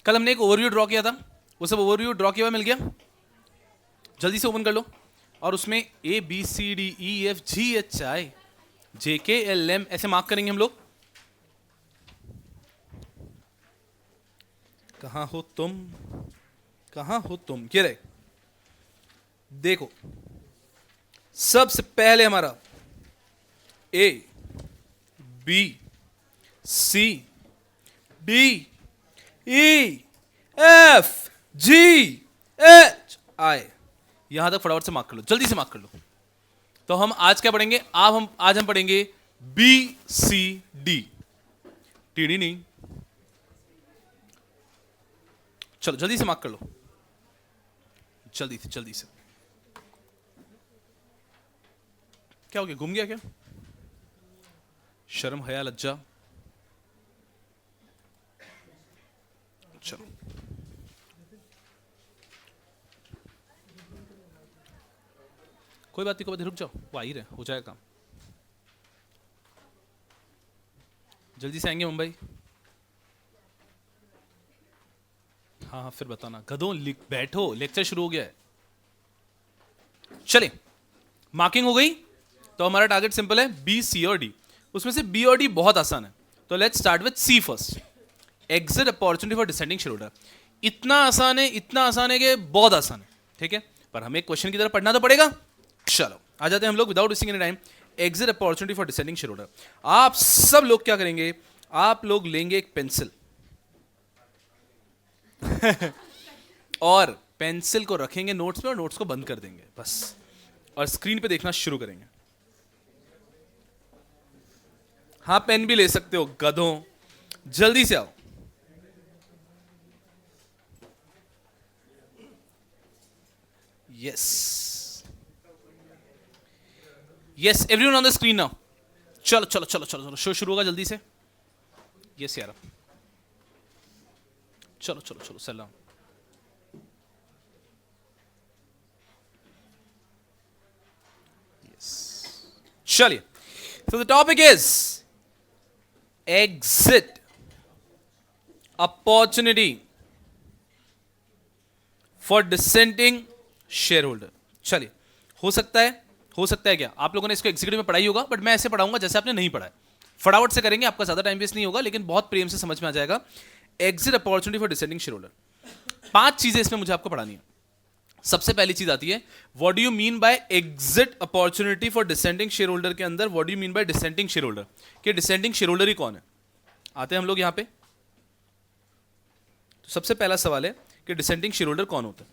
कल हमने एक ओवरव्यू ड्रॉ किया था, वो सब ओवरव्यू ड्रॉ किया हुआ मिल गया? जल्दी से ओपन कर लो और उसमें ABCDEFGHI JKLM ऐसे मार्क करेंगे हम लोग। कहां हो तुम, कहां हो तुम? ये रहे, देखो सबसे पहले हमारा A B C D E F G H I, यहां तक फटाफट से मार्क कर लो, जल्दी से मार्क कर लो। तो हम आज क्या पढ़ेंगे? आज हम पढ़ेंगे BCD। टीडी नहीं, चलो जल्दी से मार्क कर लो, जल्दी से। क्या हो गया, घूम गया क्या? शर्म हया लज्जा, चलो कोई बात नहीं, रुक जाओ, वो आ ही रहे, हो जाएगा काम। जल्दी से आएंगे मुंबई? हाँ फिर बताना, गधों बैठो, लेक्चर शुरू हो गया है। चले, मार्किंग हो गई, तो हमारा टारगेट सिंपल है बी, सी और डी। उसमें से बी और डी बहुत आसान है, तो let's start with C first. Exit opportunity for dissenting share holder. इतना आसान है कि बहुत आसान है, ठीक है, पर हमें क्वेश्चन की तरफ पढ़ना तो पड़ेगा। चलो आ जाते हैं हम लोग without wasting any time. Exit opportunity for dissenting share holder. आप सब लोग क्या करेंगे? आप लोग लेंगे एक पेंसिल और पेंसिल को रखेंगे नोट्स में और नोट्स को बंद कर देंगे बस, और स्क्रीन पे देखना शुरू करेंगे। हाँ पेन भी ले सकते हो गधों, जल्दी से आओ। Yes everyone on the screen now. चलो शो शुरू होगा जल्दी से। यस यार, चलो सलाम। चलिए, so the topic is exit opportunity for dissenting shareholder। चलिए, हो सकता है क्या आप लोगों ने इसको एग्जीक्यूटिव में पढ़ाई होगा, बट मैं ऐसे पढ़ाऊंगा जैसे आपने नहीं पढ़ा है। फटाफट से करेंगे, आपका ज्यादा टाइम वेस्ट नहीं होगा, लेकिन बहुत प्रेम से समझ में आ जाएगा। Exit opportunity for dissenting share holder, 5 चीजें इसमें मुझे आपको पढ़ानी है। सबसे पहली चीज आती है, what do you mean by exit opportunity for dissenting share holder के अंदर what do you mean by descending share holder, कि डिसेंडिंग शेयर होल्डर ही कौन है? आते हैं हम लोग यहां पे। तो सबसे पहला सवाल है कि डिसेंडिंग शेयर होल्डर कौन होता है?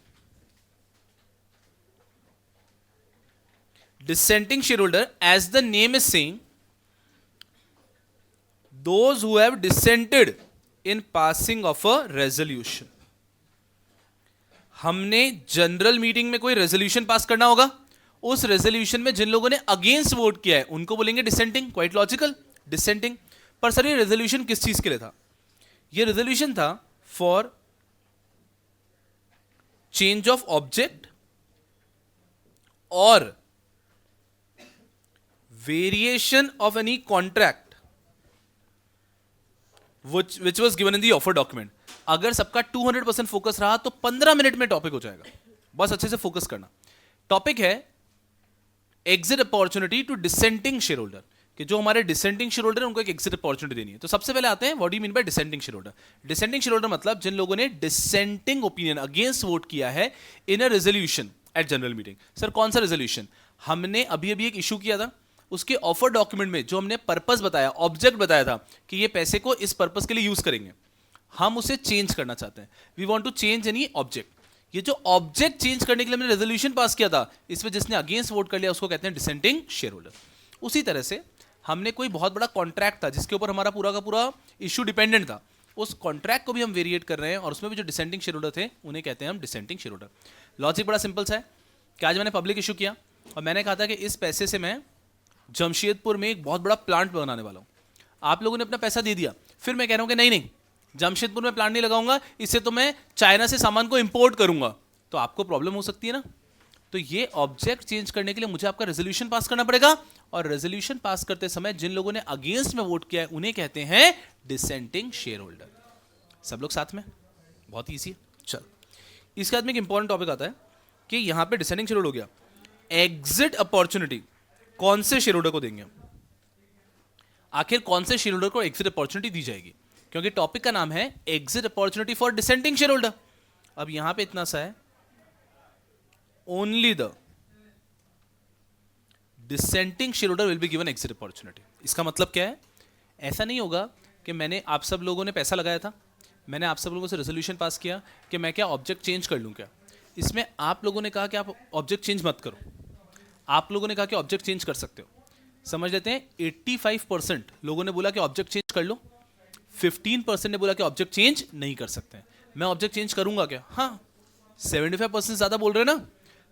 Dissenting share holder, as the name is saying, those who have dissented in passing of a resolution। हमने जनरल मीटिंग में कोई रेजोल्यूशन पास करना होगा, उस रेजोल्यूशन में जिन लोगों ने अगेंस्ट वोट किया है उनको बोलेंगे डिसेंटिंग। Quite logical, dissenting. पर सर ये रेजोल्यूशन किस चीज के लिए था? ये रेजोल्यूशन था फॉर चेंज ऑफ ऑब्जेक्ट और variation of any contract which was given in the offer document। अगर सबका 200% फोकस रहा तो 15 मिनट में टॉपिक हो जाएगा, बस अच्छे से फोकस करना। टॉपिक है exit opportunity to dissenting share holder, कि जो हमारे डिसेंटिंग शेयर होल्डर उनको एक एग्जिट अपॉर्चुनिटी देनी है। तो सबसे पहले आते हैं, what do you mean by dissenting share holder. Dissenting share holder मतलब जिन लोगों ने डिसेंटिंग ओपिनियन, अगेंस्ट वोट किया है in a resolution at general meeting. Sir कौन सा रेजोल्यूशन? हमने अभी एक इशू किया था, उसके ऑफर डॉक्यूमेंट में जो हमने पर्पस बताया, ऑब्जेक्ट बताया था कि ये पैसे को इस पर्पस के लिए यूज करेंगे, हम उसे चेंज करना चाहते हैं। We want to change any object. ये जो ऑब्जेक्ट चेंज करने के लिए हमने रेजोल्यूशन पास किया था, इसमें जिसने अगेंस्ट वोट कर लिया उसको कहते हैं डिसेंटिंग शेयर होल्डर। उसी तरह से हमने कोई बहुत बड़ा कॉन्ट्रैक्ट था जिसके ऊपर हमारा पूरा का पूरा इशू डिपेंडेंट था, उस कॉन्ट्रैक्ट को भी हम वेरिएट कर रहे हैं और उसमें भी जो डिसेंटिंग शेयर होल्डर थे उन्हें कहते हैं हम डिसेंटिंग शेयर होल्डर। लॉजिक बड़ा सिंपल सा है कि आज मैंने पब्लिक इशू किया और मैंने कहा था कि इस पैसे से मैं जमशेदपुर में एक बहुत बड़ा प्लांट बनाने वाला हूं। आप लोगों ने अपना पैसा दे दिया, फिर मैं कह रहा हूं कि नहीं जमशेदपुर में प्लांट नहीं लगाऊंगा, इससे तो मैं चाइना से सामान को इंपोर्ट करूंगा, तो आपको प्रॉब्लम हो सकती है ना। तो ये ऑब्जेक्ट चेंज करने के लिए मुझे आपका रेजोल्यूशन पास करना पड़ेगा, और रेजोल्यूशन पास करते समय जिन लोगों ने अगेंस्ट में वोट किया है उन्हें कहते हैं डिसेंटिंग शेयर होल्डर। सब लोग साथ में? बहुत ईजी है। चल, इसके बाद में एक इंपॉर्टेंट टॉपिक आता है कि यहां पे डिसेंडिंग शेयर हो गया, एग्जिट अपॉर्चुनिटी कौन से शेयर होल्डर को देंगे, आखिर कौन से शेयर होल्डर को एग्जिट अपॉर्चुनिटी दी जाएगी, क्योंकि टॉपिक का नाम है exit opportunity for dissenting share holder. अब यहां पे इतना सा है, only the dissenting share holder will be given exit opportunity. इसका मतलब क्या है, ऐसा नहीं होगा कि मैंने आप सब लोगों ने पैसा लगाया था, मैंने आप सब लोगों से रेजोल्यूशन पास किया कि मैं क्या ऑब्जेक्ट चेंज कर लूं क्या, इसमें आप लोगों ने कहा कि आप ऑब्जेक्ट चेंज मत करो, आप लोगों ने कहा कि ऑब्जेक्ट चेंज कर सकते हो। समझ लेते हैं 85% लोगों ने बोला कि ऑब्जेक्ट चेंज कर लो, 15% ने बोला कि ऑब्जेक्ट चेंज नहीं कर सकते हैं। मैं ऑब्जेक्ट चेंज करूंगा क्या, हाँ 75% ज्यादा बोल रहे हैं ना,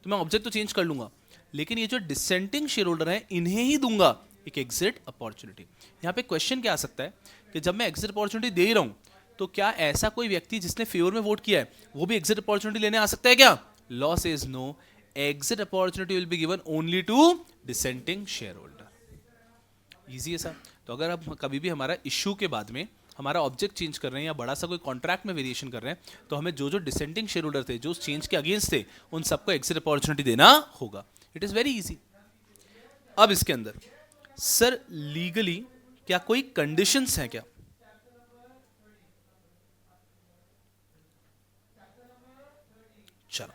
तो मैं ऑब्जेक्ट तो चेंज कर लूंगा, लेकिन ये जो डिसेंटिंग शेयर होल्डर है इन्हें ही दूंगा एक एग्जिट अपॉर्चुनिटी। यहां पे क्वेश्चन क्या आ सकता है कि जब मैं एग्जिट अपॉर्चुनिटी दे रहा हूं तो क्या ऐसा कोई व्यक्ति जिसने फेवर में वोट किया है वो भी एग्जिट अपॉर्चुनिटी लेने आ सकता है क्या? Law says no, exit opportunity will be given only to dissenting share holder. Easy है सर। तो अगर हम कभी भी हमारा इश्यू के बाद में हमारा ऑब्जेक्ट चेंज कर रहे हैं या बड़ा सा कोई कॉन्ट्रैक्ट में वेरिएशन कर रहे हैं तो हमें जो जो डिसेंटिंग शेयर होल्डर थे, जो चेंज के अगेंस्ट थे, उन सबको एग्जिट अपॉर्चुनिटी देना होगा। It is very easy. अब इसके अंदर सर लीगली क्या कोई कंडीशंस हैं क्या? चलो,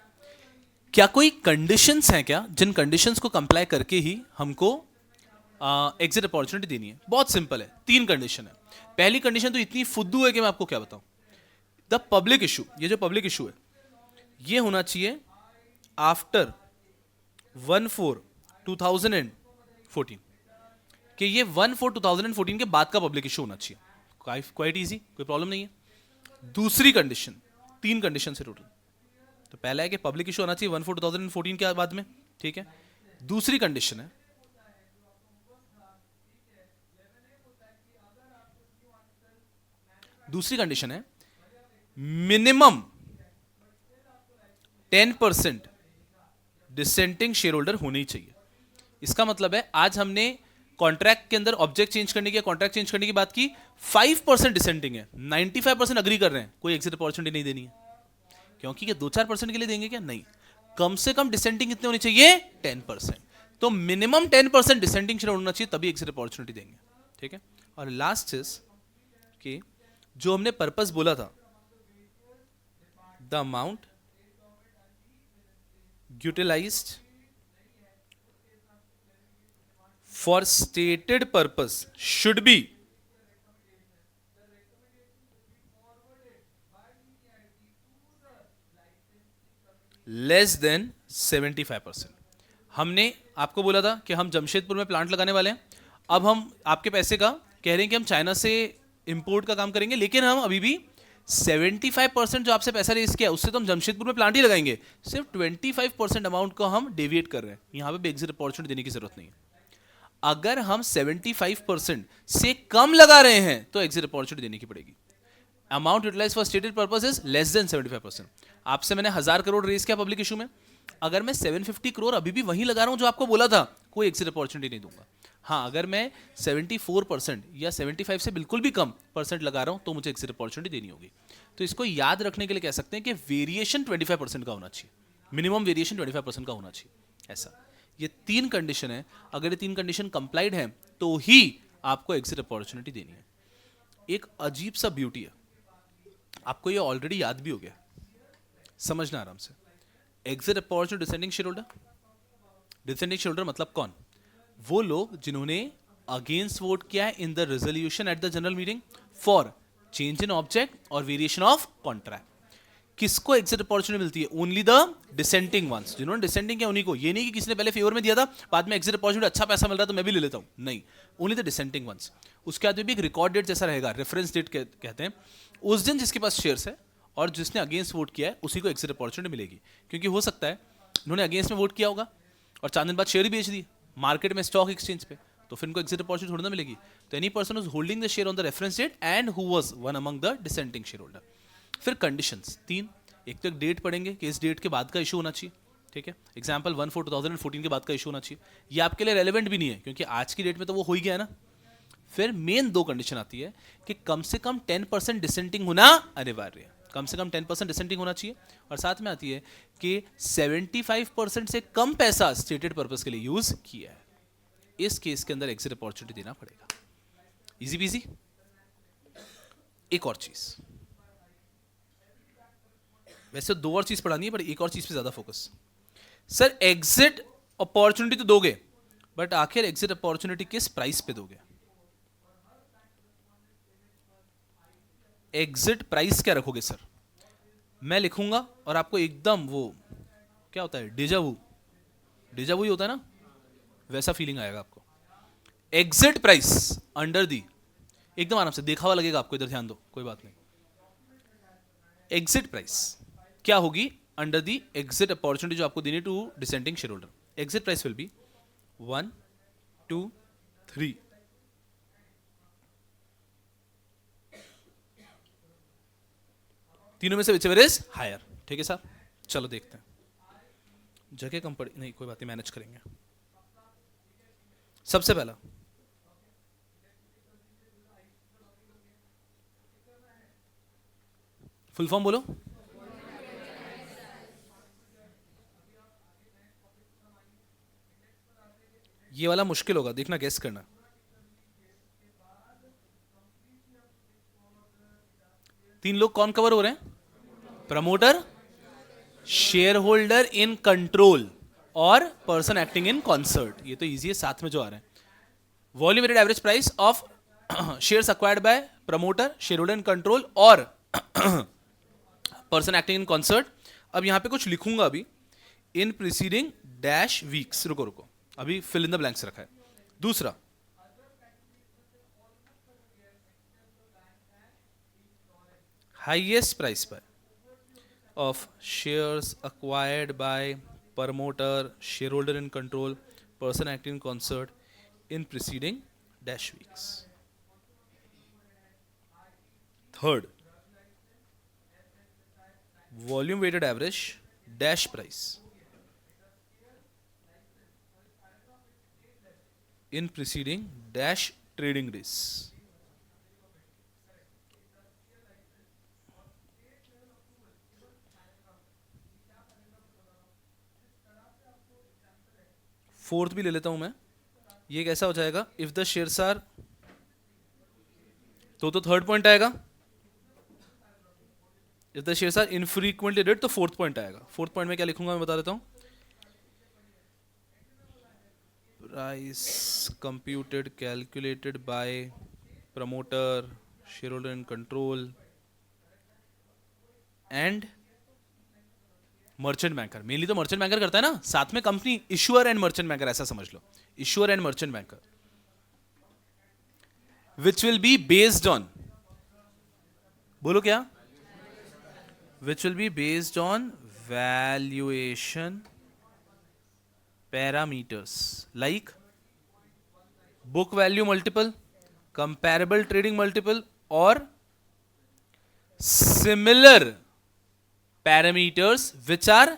क्या कोई कंडीशंस हैं क्या जिन कंडीशंस को कंप्लाई करके ही हमको एग्जिट अपॉर्चुनिटी देनी है? बहुत सिंपल है, 3 कंडीशन है। पहली कंडीशन तो इतनी फुद्दू है कि मैं आपको क्या बताऊं। द पब्लिक इशू, ये जो पब्लिक इशू है ये होना चाहिए आफ्टर 1/4/2014, कि ये 1/4/2014 के बाद का पब्लिक इशू होना चाहिए। क्वाइट इजी, कोई प्रॉब्लम नहीं है। दूसरी कंडीशन, 3 कंडीशन है टोटल। तो पहला है कि पब्लिक इशू होना चाहिए 1/4/2014 के बाद में, ठीक है। दूसरी कंडीशन है मिनिमम 10% डिसेंटिंग शेयर होल्डर होने ही चाहिए। इसका मतलब है आज हमने कॉन्ट्रैक्ट के अंदर ऑब्जेक्ट चेंज करने की, कॉन्ट्रैक्ट चेंज करने की बात की, 5% डिसेंटिंग है, 95% अग्री कर रहे हैं, कोई एग्जिट अपॉर्चुनिटी नहीं देनी है। क्योंकि ये 2-4% के लिए देंगे क्या? नहीं, कम से कम डिसेंटिंग कितने होनी चाहिए? 10%। तो मिनिमम 10% डिसेंटिंग शेयर होना चाहिए, तभी एग्जिट अपॉर्चुनिटी देंगे, ठीक है। और लास्ट इज कि जो हमने पर्पस बोला था, the amount utilized for stated purpose should be less than 75%। हमने आपको बोला था कि हम जमशेदपुर में प्लांट लगाने वाले हैं, अब हम आपके पैसे का कह रहे हैं कि हम चाइना से इंपोर्ट का काम करेंगे, लेकिन हम अभी भी 75% जो आपसे पैसा रेज किया उससे तो हम जमशेदपुर में प्लांट ही लगाएंगे, सिर्फ 25% अमाउंट को हम डेविएट कर रहे हैं। यहां पे भी एग्जिट अपॉर्चुनिटी देने की जरूरत नहीं है। अगर हम 75% से कम लगा रहे हैं तो एग्जिट अपॉर्चुनिटी देने की पड़ेगी। Amount utilize for stated purpose is less than 75%। आपसे मैंने 1000 करोड़ रेज किया पब्लिक इशू में, अगर मैं 750 करोड़ अभी भी वहीं लगा रहा हूं जो आपको बोला था, कोई एग्जिट अपॉर्चुनिटी नहीं दूंगा। हाँ, अगर मैं 74% या 75 से बिल्कुल भी कम परसेंट लगा रहा हूं तो मुझे एग्जिट अपॉर्चुनिटी देनी होगी। तो इसको याद रखने के लिए कह सकते हैं कि वेरिएशन 25% का होना चाहिए, मिनिमम वेरिएशन 25% का होना चाहिए। ऐसा ये 3 कंडीशन है, अगर ये 3 कंडीशन कंप्लाइड है तो ही आपको एग्जिट अपॉर्चुनिटी देनी है। एक अजीब सा ब्यूटी है, आपको ये ऑलरेडी याद भी हो गया, समझना आराम से। Exit opportunity descending share holder, descending share holder मतलब कौन? वो लोग जिन्होंने अगेंस्ट वोट किया है in the resolution at the general meeting for change in object और वेरिएशन ऑफ कॉन्ट्रैक्ट। किसको एग्जिट अपॉर्चुनिटी मिलती है? ओनली द डिसेंटिंग वंस, जिन्होंने डिसेंटिंग किया उन्हीं को। ये नहीं कि किसी ने पहले फेवर में दिया था, बाद में एग्जिट अपॉर्चुनिटी अच्छा पैसा मिल रहा है तो मैं भी ले लेता हूं, नहीं, ओनली द डिसेंटिंग वंस। उसके बाद भी एक रिकॉर्ड डेट जैसा रहेगा, रेफरेंस डेट कहते हैं, उस दिन जिसके पास शेयर्स है और जिसने अगेंस्ट वोट किया है उसी को एग्जिट अपॉर्चुनिटी मिलेगी। क्योंकि हो सकता है उन्होंने अगेंस्ट में वोट किया होगा और 4 दिन बाद शेयर ही बेच दिए मार्केट में, स्टॉक एक्सचेंज पे, तो फिर इनको एग्जिट अपॉर्चुनिटी थोड़ी ना मिलेगी। तो any person is holding the share on the reference date and who was one among the dissenting share holder. फिर कंडीशंस 3, एक तो एक डेट पढ़ेंगे कि इस डेट के बाद का इशू होना चाहिए, ठीक है। एग्जांपल 1/4/2014 के बाद का इशू होना चाहिए। ये आपके लिए रेलेवेंट भी नहीं है क्योंकि आज की डेट में तो वो हो ही गया ना। फिर मेन 2 कंडीशन आती है कि कम से कम 10% डिसेंटिंग होना अनिवार्य है। कम से कम 10% डिसेंटिंग होना चाहिए, और साथ में आती है कि 75% से कम पैसा स्टेटेड पर्पस के लिए यूज किया है, इस केस के अंदर एग्जिट अपॉर्चुनिटी देना पड़ेगा। Easy PG. एक और चीज, वैसे 2 और चीज पढ़ानी है पर एक और चीज पे ज्यादा फोकस। सर एग्जिट अपॉर्चुनिटी तो दोगे, बट आखिर एग्जिट अपॉर्चुनिटी किस प्राइस पे दोगे? एग्जिट प्राइस क्या रखोगे सर? मैं लिखूंगा और आपको एकदम वो क्या होता है, डेजावू, डेजावू ही होता है ना, वैसा फीलिंग आएगा आपको। एग्जिट प्राइस अंडर दी, एकदम आराम से देखा हुआ लगेगा आपको, इधर ध्यान दो, कोई बात नहीं। एग्जिट प्राइस क्या होगी अंडर दी एग्जिट अपॉर्चुनिटी जो आपको देनी to dissenting share holder? Exit price will be 1, 2, 3। तीनों में से whichever is हायर। ठीक है सर, चलो देखते हैं। जगह कम पड़ी नहीं, कोई बात नहीं, मैनेज करेंगे। सबसे पहला फुल फॉर्म बोलो। ये वाला मुश्किल होगा, देखना गेस करना। तीन लोग कौन कवर हो रहे हैं? Promoter, share holder in control और पर्सन एक्टिंग इन कॉन्सर्ट। ये तो इजी है, साथ में जो आ रहे हैं। Volume weighted average price of shares acquired by promoter, share holder in control और पर्सन एक्टिंग इन कॉन्सर्ट। अब यहां पे कुछ लिखूंगा अभी, इन प्रीसीडिंग डैश वीक्स। रुको रुको, अभी फिल इन द ब्लैंक्स रखा है। दूसरा, हाईएस्ट प्राइस पर of shares acquired by promoter, shareholder in control, person acting in concert in preceding dash weeks. Third, volume weighted average dash price in preceding dash trading days. Fourth भी ले लेता हूं मैं, ये कैसा हो जाएगा? इफ द शेयर्स आर, तो थर्ड पॉइंट आएगा। If the shares are infrequently rate, तो फोर्थ पॉइंट आएगा। फोर्थ पॉइंट में क्या लिखूंगा मैं बता देता हूं। Price computed calculated by promoter, share holder in control and merchant banker. Mainly तो मर्चेंट बैंकर करता है ना, साथ में company issuer and merchant banker, ऐसा समझ लो, issuer and merchant banker, which will be based on, बोलो क्या? Which will be based on valuation parameters like book value multiple, comparable trading multiple और similar parameters which are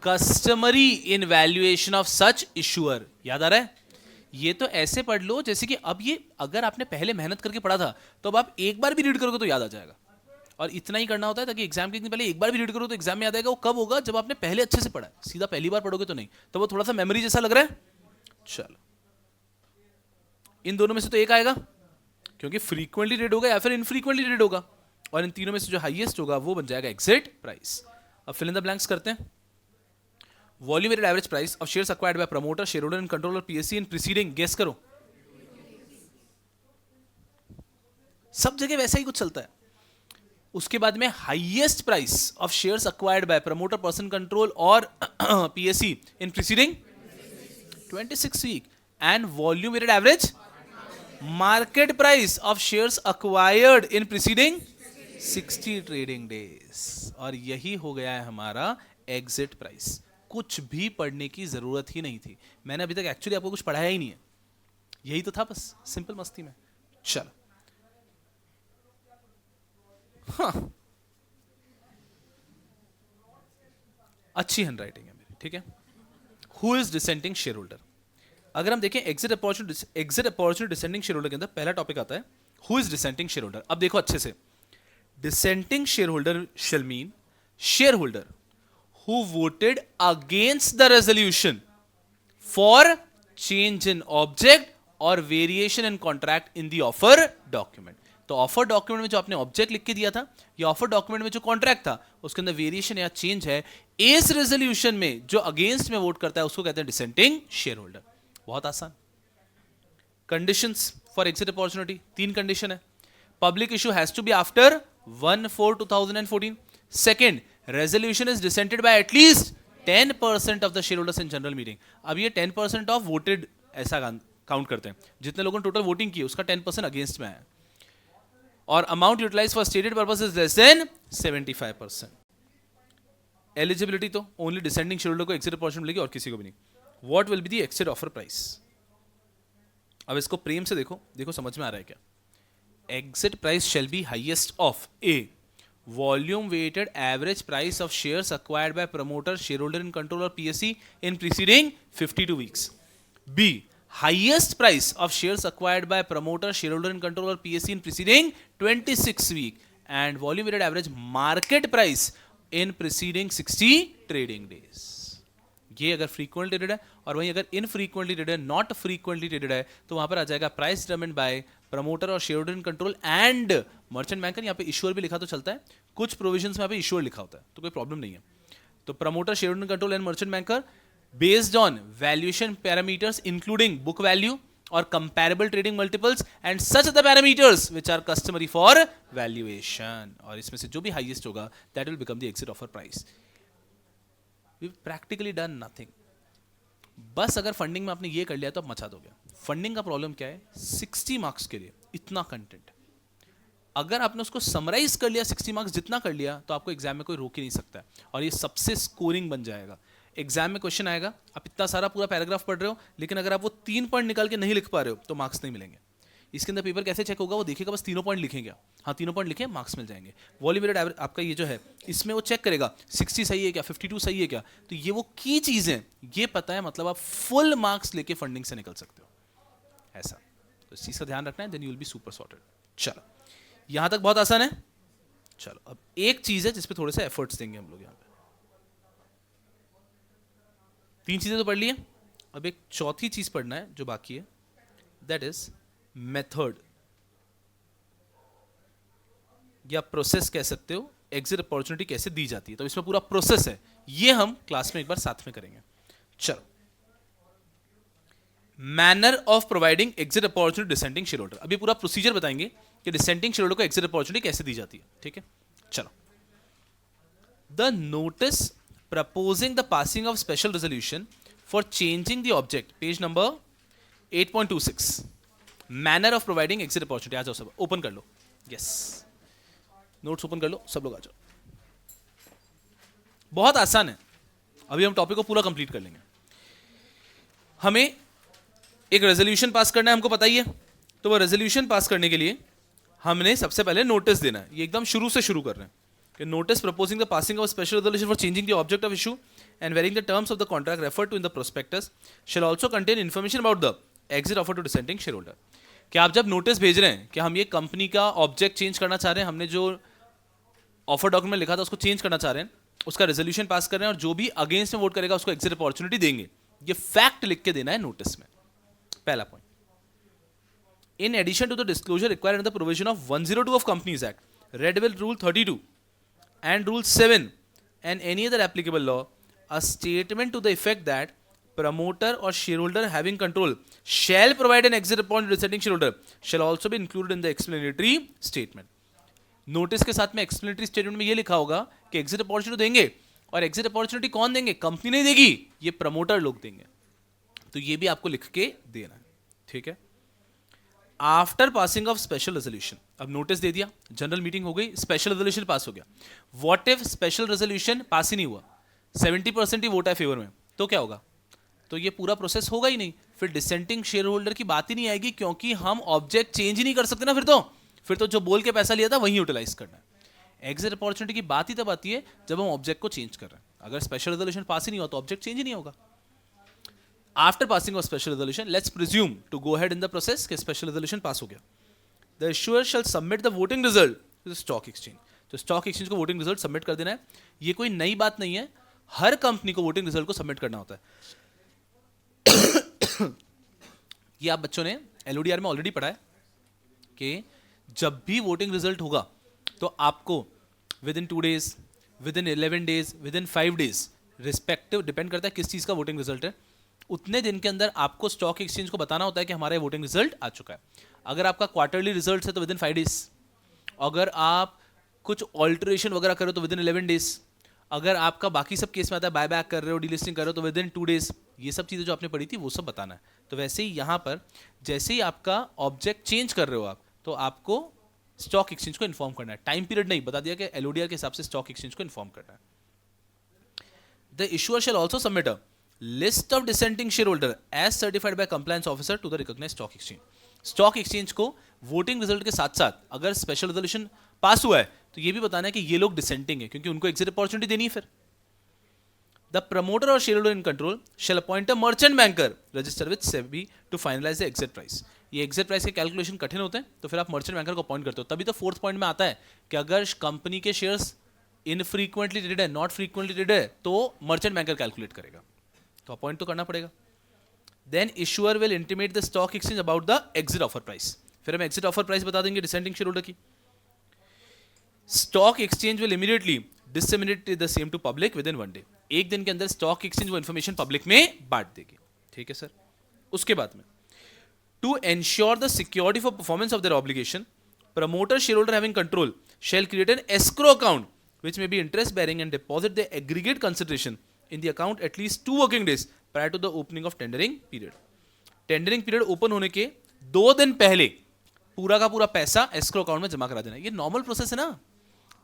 customary in valuation of such issuer। याद आ रहा है? ये तो ऐसे पढ़ लो जैसे कि अब ये अगर आपने पहले मेहनत करके पढ़ा था तो अब आप एक बार भी रीड करोगे तो याद आ जाएगा, और इतना ही करना होता है ताकि एग्जाम के एक दिन पहले एक बार भी रीड करो तो एग्जाम में याद आएगा। वो कब होगा? जब आपने पहले अच्छे से पढ़ा है। सीधा पहली बार पढ़ोगे तो नहीं, तो वो थोड़ा सा मेमोरी जैसा लग रहा है। चलो, इन दोनों में से तो एक आएगा, क्योंकि फ्रीक्वेंटली रीड होगा या फिर इनफ्रीक्वेंटली रीड होगा, और इन तीनों में से जो हाईएस्ट होगा वो बन जाएगा एग्जिट प्राइस। अब फिल इन द ब्लैंक्स करते हैं। Volume weighted average price of shares acquired by promoter, share holder in control और पीएससी इन प्रीसीडिंग, गेस करो। सब जगह वैसा ही कुछ चलता है। उसके बाद में highest price of shares acquired by promoter, person control और PSC in preceding 26 week, and volume weighted average market price of shares acquired in preceding 60 trading days. और यही हो गया है हमारा एग्जिट प्राइस। कुछ भी पढ़ने की जरूरत ही नहीं थी, मैंने अभी तक एक्चुअली आपको कुछ पढ़ाया ही नहीं है, यही तो था बस, सिंपल मस्ती में। चलो, हाँ, अच्छी हैंडराइटिंग है मेरी, ठीक है। Who is descending share holder? अगर हम देखें exit opportunity descending share holder के अंदर पहला टॉपिक आता है who is descending share holder. अब देखो अच्छे से, Dissenting shareholder shall mean shareholder who voted against the resolution for change in object or variation in contract in the offer document. तो ऑफर डॉक्यूमेंट में जो आपने ऑब्जेक्ट लिख के दिया था या ऑफर डॉक्यूमेंट में जो कॉन्ट्रैक्ट था उसके अंदर वेरिएशन या चेंज है, इस रेजोल्यूशन में जो अगेंस्ट में वोट करता है उसको कहते हैं डिसेंटिंग शेयर होल्डर. बहुत आसान. Conditions for exit opportunity, 3 condition है. Public issue has to be after 1/4/2014. Second, resolution is dissented by at least 10% of the share holders in general meeting. अब ये 10% ऑफ वोटेड ऐसा काउंट करते हैं, जितने लोगों ने टोटल वोटिंग की उसका 10% अगेंस्ट में आया. और amount utilize for stated purpose is less than 75%. Eligibility तो ओनली डिसेंडिंग शेयर होल्डर को एग्जिट अपॉर्चुनिटी मिलेगी और किसी को भी नहीं. What will be the exit offer price? अब इसको प्रेम से देखो, देखो समझ में आ रहा है क्या? Exit price shall be highest of A. Volume weighted average price of shares acquired by promoter, shareholder in control or PSE in preceding 52 weeks. B. Highest price of shares acquired by promoter, shareholder in control or PSE in preceding 26 week. And volume weighted average market price in preceding 60 trading days. ये अगर frequently traded है और वहीं अगर infrequently traded है, not frequently traded है, तो वहां पर आ जाएगा प्राइस डिटरमाइंड बाय प्रमोटर और share holder in control and merchant banker. यहाँ पे इश्यूअर भी लिखा तो चलता है, कुछ प्रोविजंस में यहाँ पे इश्यूअर लिखा होता है तो कोई प्रॉब्लम नहीं है. तो promoter, share holder in control and merchant banker based on valuation parameters including book value और comparable trading multiples and such the parameters which are customary for valuation. और इसमें से जो भी हाईएस्ट होगा that will become the exit offer price. We've practically done nothing. बस अगर funding में आपने ये कर लिया तो आप मचा दोगे. फंडिंग का प्रॉब्लम क्या है? 60 मार्क्स के लिए इतना कंटेंट, अगर आपने उसको समराइज कर लिया 60 मार्क्स जितना कर लिया तो आपको एग्जाम में कोई रोक ही नहीं सकता है और ये सबसे स्कोरिंग बन जाएगा. एग्जाम में क्वेश्चन आएगा, आप इतना सारा पूरा पैराग्राफ पढ़ रहे हो लेकिन अगर आप वो 3 पॉइंट निकाल के नहीं लिख पा रहे हो तो मार्क्स नहीं मिलेंगे. इसके अंदर पेपर कैसे चेक होगा? वो देखेगा बस 3 पॉइंट लिखेंगे, हाँ 3 पॉइंट लिखे मार्क्स मिल जाएंगे. वॉल्यूम वेटेड एवरेज आपका ये जो है इसमें वो चेक करेगा 60 सही है क्या, 52 सही है क्या. तो ये वो की चीजें ये पता है, मतलब आप फुल मार्क्स लेके फंडिंग से निकल सकते हो ऐसा. तो इस चीज का ध्यान रखना है, then you will be super sorted. चलो यहां तक बहुत आसान है. चलो अब एक चीज है जिसपे थोड़े से एफर्ट्स देंगे हम लोग. यहाँ पे 3 चीजें तो पढ़ ली है, अब एक चौथी चीज पढ़ना है जो बाकी है, दैट इज मेथड या प्रोसेस कह सकते हो. एग्जिट अपॉर्चुनिटी कैसे दी जाती है, तो इसमें पूरा प्रोसेस है, ये हम क्लास में एक बार साथ में करेंगे. चलो, manner of providing exit opportunity dissenting share holder. अभी पूरा प्रोसीजर बताएंगे कि डिसेंटिंग शेयर होल्डर को एग्जिट अपॉर्चुनिटी कैसे दी जाती है. ठीक है, चलो. The notice proposing the passing of special resolution for changing the object, page number 8.26. Manner of providing exit opportunity. आ जाओ सब, ओपन कर लो. यस, नोट्स ओपन कर लो सब लोग, आ जाओ. बहुत आसान है, अभी हम टॉपिक को पूरा कंप्लीट कर लेंगे. हमें एक रेजोल्यूशन पास करना है, हमको पता ही है. तो वो रेजोल्यूशन पास करने के लिए हमने सबसे पहले नोटिस देना है. ये एकदम शुरू से शुरू कर रहे हैं कि notice proposing the passing of special resolution for changing the object of issue and varying the terms of the contract referred to in the prospectus shall also contain information about the exit offer to dissenting shareholder. कि आप जब notice भेज रहे हैं कि हम ये company का ऑब्जेक्ट चेंज करना चाह रहे हैं, हमने जो ऑफर डॉक्यूमेंट लिखा था उसको चेंज करना चाह रहे हैं, उसका रेजोल्यूशन पास कर रहे हैं और जो भी अगेंस्ट में वोट करेगा उसको एग्जिट अपॉर्चुनिटी देंगे. ये फैक्ट लिख के देना है नोटिस में. पहला point. In addition to the disclosure required in the provision of 102 of companies act, read with rule 32 and rule 7 and any other applicable law, a statement to the effect that promoter or shareholder having control shall provide an exit upon dissenting shareholder shall also be included in the explanatory statement. Notice के साथ में explanatory statement में ये लिखा होगा कि exit opportunity देंगे, और एग्जिट अपॉर्चुनिटी कौन देंगे? कंपनी नहीं देगी, ये प्रमोटर लोग देंगे. तो ये भी आपको लिख के देना है. ठीक है. After passing of special resolution, अब नोटिस दे दिया, जनरल मीटिंग हो गई, स्पेशल रेजोल्यूशन पास हो गया. What if special resolution pass ही नहीं हुआ, 70% ही वोट है फेवर में, तो क्या होगा? तो ये पूरा प्रोसेस होगा ही नहीं. फिर डिसेंटिंग शेयर होल्डर की बात ही नहीं आएगी, क्योंकि हम ऑब्जेक्ट चेंज ही नहीं कर सकते ना. फिर तो जो बोल के पैसा लिया था वही यूटिलाइज करना है. एग्जिट अपॉर्चुनिटी की बात ही तब आती है जब हम ऑब्जेक्ट को चेंज कर रहे हैं. अगर स्पेशल रेजोल्यूशन पास ही नहीं हुआ तो ऑब्जेक्ट चेंज ही नहीं होगा. After passing of special resolution, let's presume to go ahead in the process कि स्पेशल रेजोल्यूशन पास हो गया. The issuer shall submit the voting result to the stock exchange. तो स्टॉक एक्सचेंज को voting result submit कर देना है। ये कोई नई बात नहीं है, हर कंपनी को वोटिंग रिजल्ट को सबमिट करना होता है। ये आप बच्चों ने एलओडीआर में ऑलरेडी पढ़ा है कि जब भी वोटिंग रिजल्ट होगा तो आपको with in 2 days, with in 11 days, with in 5 days respective, depend करता है किस चीज़ का वोटिंग रिजल्ट है, उतने दिन के अंदर आपको स्टॉक एक्सचेंज को बताना होता है कि हमारा वोटिंग रिजल्ट आ चुका है। अगर आपका क्वार्टरली रिजल्ट है तो विद इन 5 days, अगर आप कुछ ऑल्टरेशन वगैरह करो तो विद इन 11 days, अगर आपका बाकी सब केस में आता है बाय बैक कर रहे हो, डीलिस्टिंग कर रहे हो तो विद इन 2 days, ये सब चीज़ें जो आपने पढ़ी थी वो सब बताना है। तो वैसे ही यहाँ पर जैसे ही आपका ऑब्जेक्ट चेंज कर रहे हो आप, तो आपको स्टॉक एक्सचेंज को इन्फॉर्म करना है। टाइम पीरियड नहीं, बता दिया कि एलओडीआर के हिसाब से स्टॉक एक्सचेंज को इन्फॉर्म करना है। The issuer shall also submit a list of dissenting share holder as certified by compliance officer to the recognized stock exchange. Stock exchange को वोटिंग रिजल्ट के साथ साथ अगर स्पेशल रेजोल्यूशन पास हुआ है तो ये भी बताना है कि ये लोग डिसेंटिंग है, क्योंकि उनको एग्जिट अपॉर्चुनिटी देनी है। फिर द प्रमोटर और share holder in control shall appoint a merchant banker register with SEBI to finalize the exit price. ये एग्जिट प्राइस के कैलकुलेशन कठिन होते हैं, तो फिर आप मर्चेंट बैंकर को अपॉइंट करते हो। तभी तो 4th पॉइंट में आता है कि अगर कंपनी के शेयर्स इनफ्रीक्वेंटली ट्रेडेड है, नॉट फ्रीक्वेंटली ट्रेडेड है, तो मर्चेंट बैंकर कैलकुलेट करेगा, तो अपॉइंट तो करना पड़ेगा। Then issuer will intimate the stock exchange about the exit offer price. फिर हम एग्जिट ऑफर प्राइस बता देंगे डिसेंटिंग शेयर होल्डर की। Stock exchange will immediately disseminate the same to public within 1 day। एक दिन के अंदर स्टॉक एक्सचेंज वो इन्फॉर्मेशन पब्लिक में बांट देगी। ठीक है सर। उसके बाद में to ensure the security for performance of their obligation, promoter share holder having control shall create an escrow account which may be interest bearing and deposit the aggregate consideration in the account at least 2 working days prior to the opening of tendering period। Tendering period open होने के 2 दिन पहले पूरा का पूरा पैसा escrow account में जमा करा देना। ये नॉर्मल प्रोसेस है ना,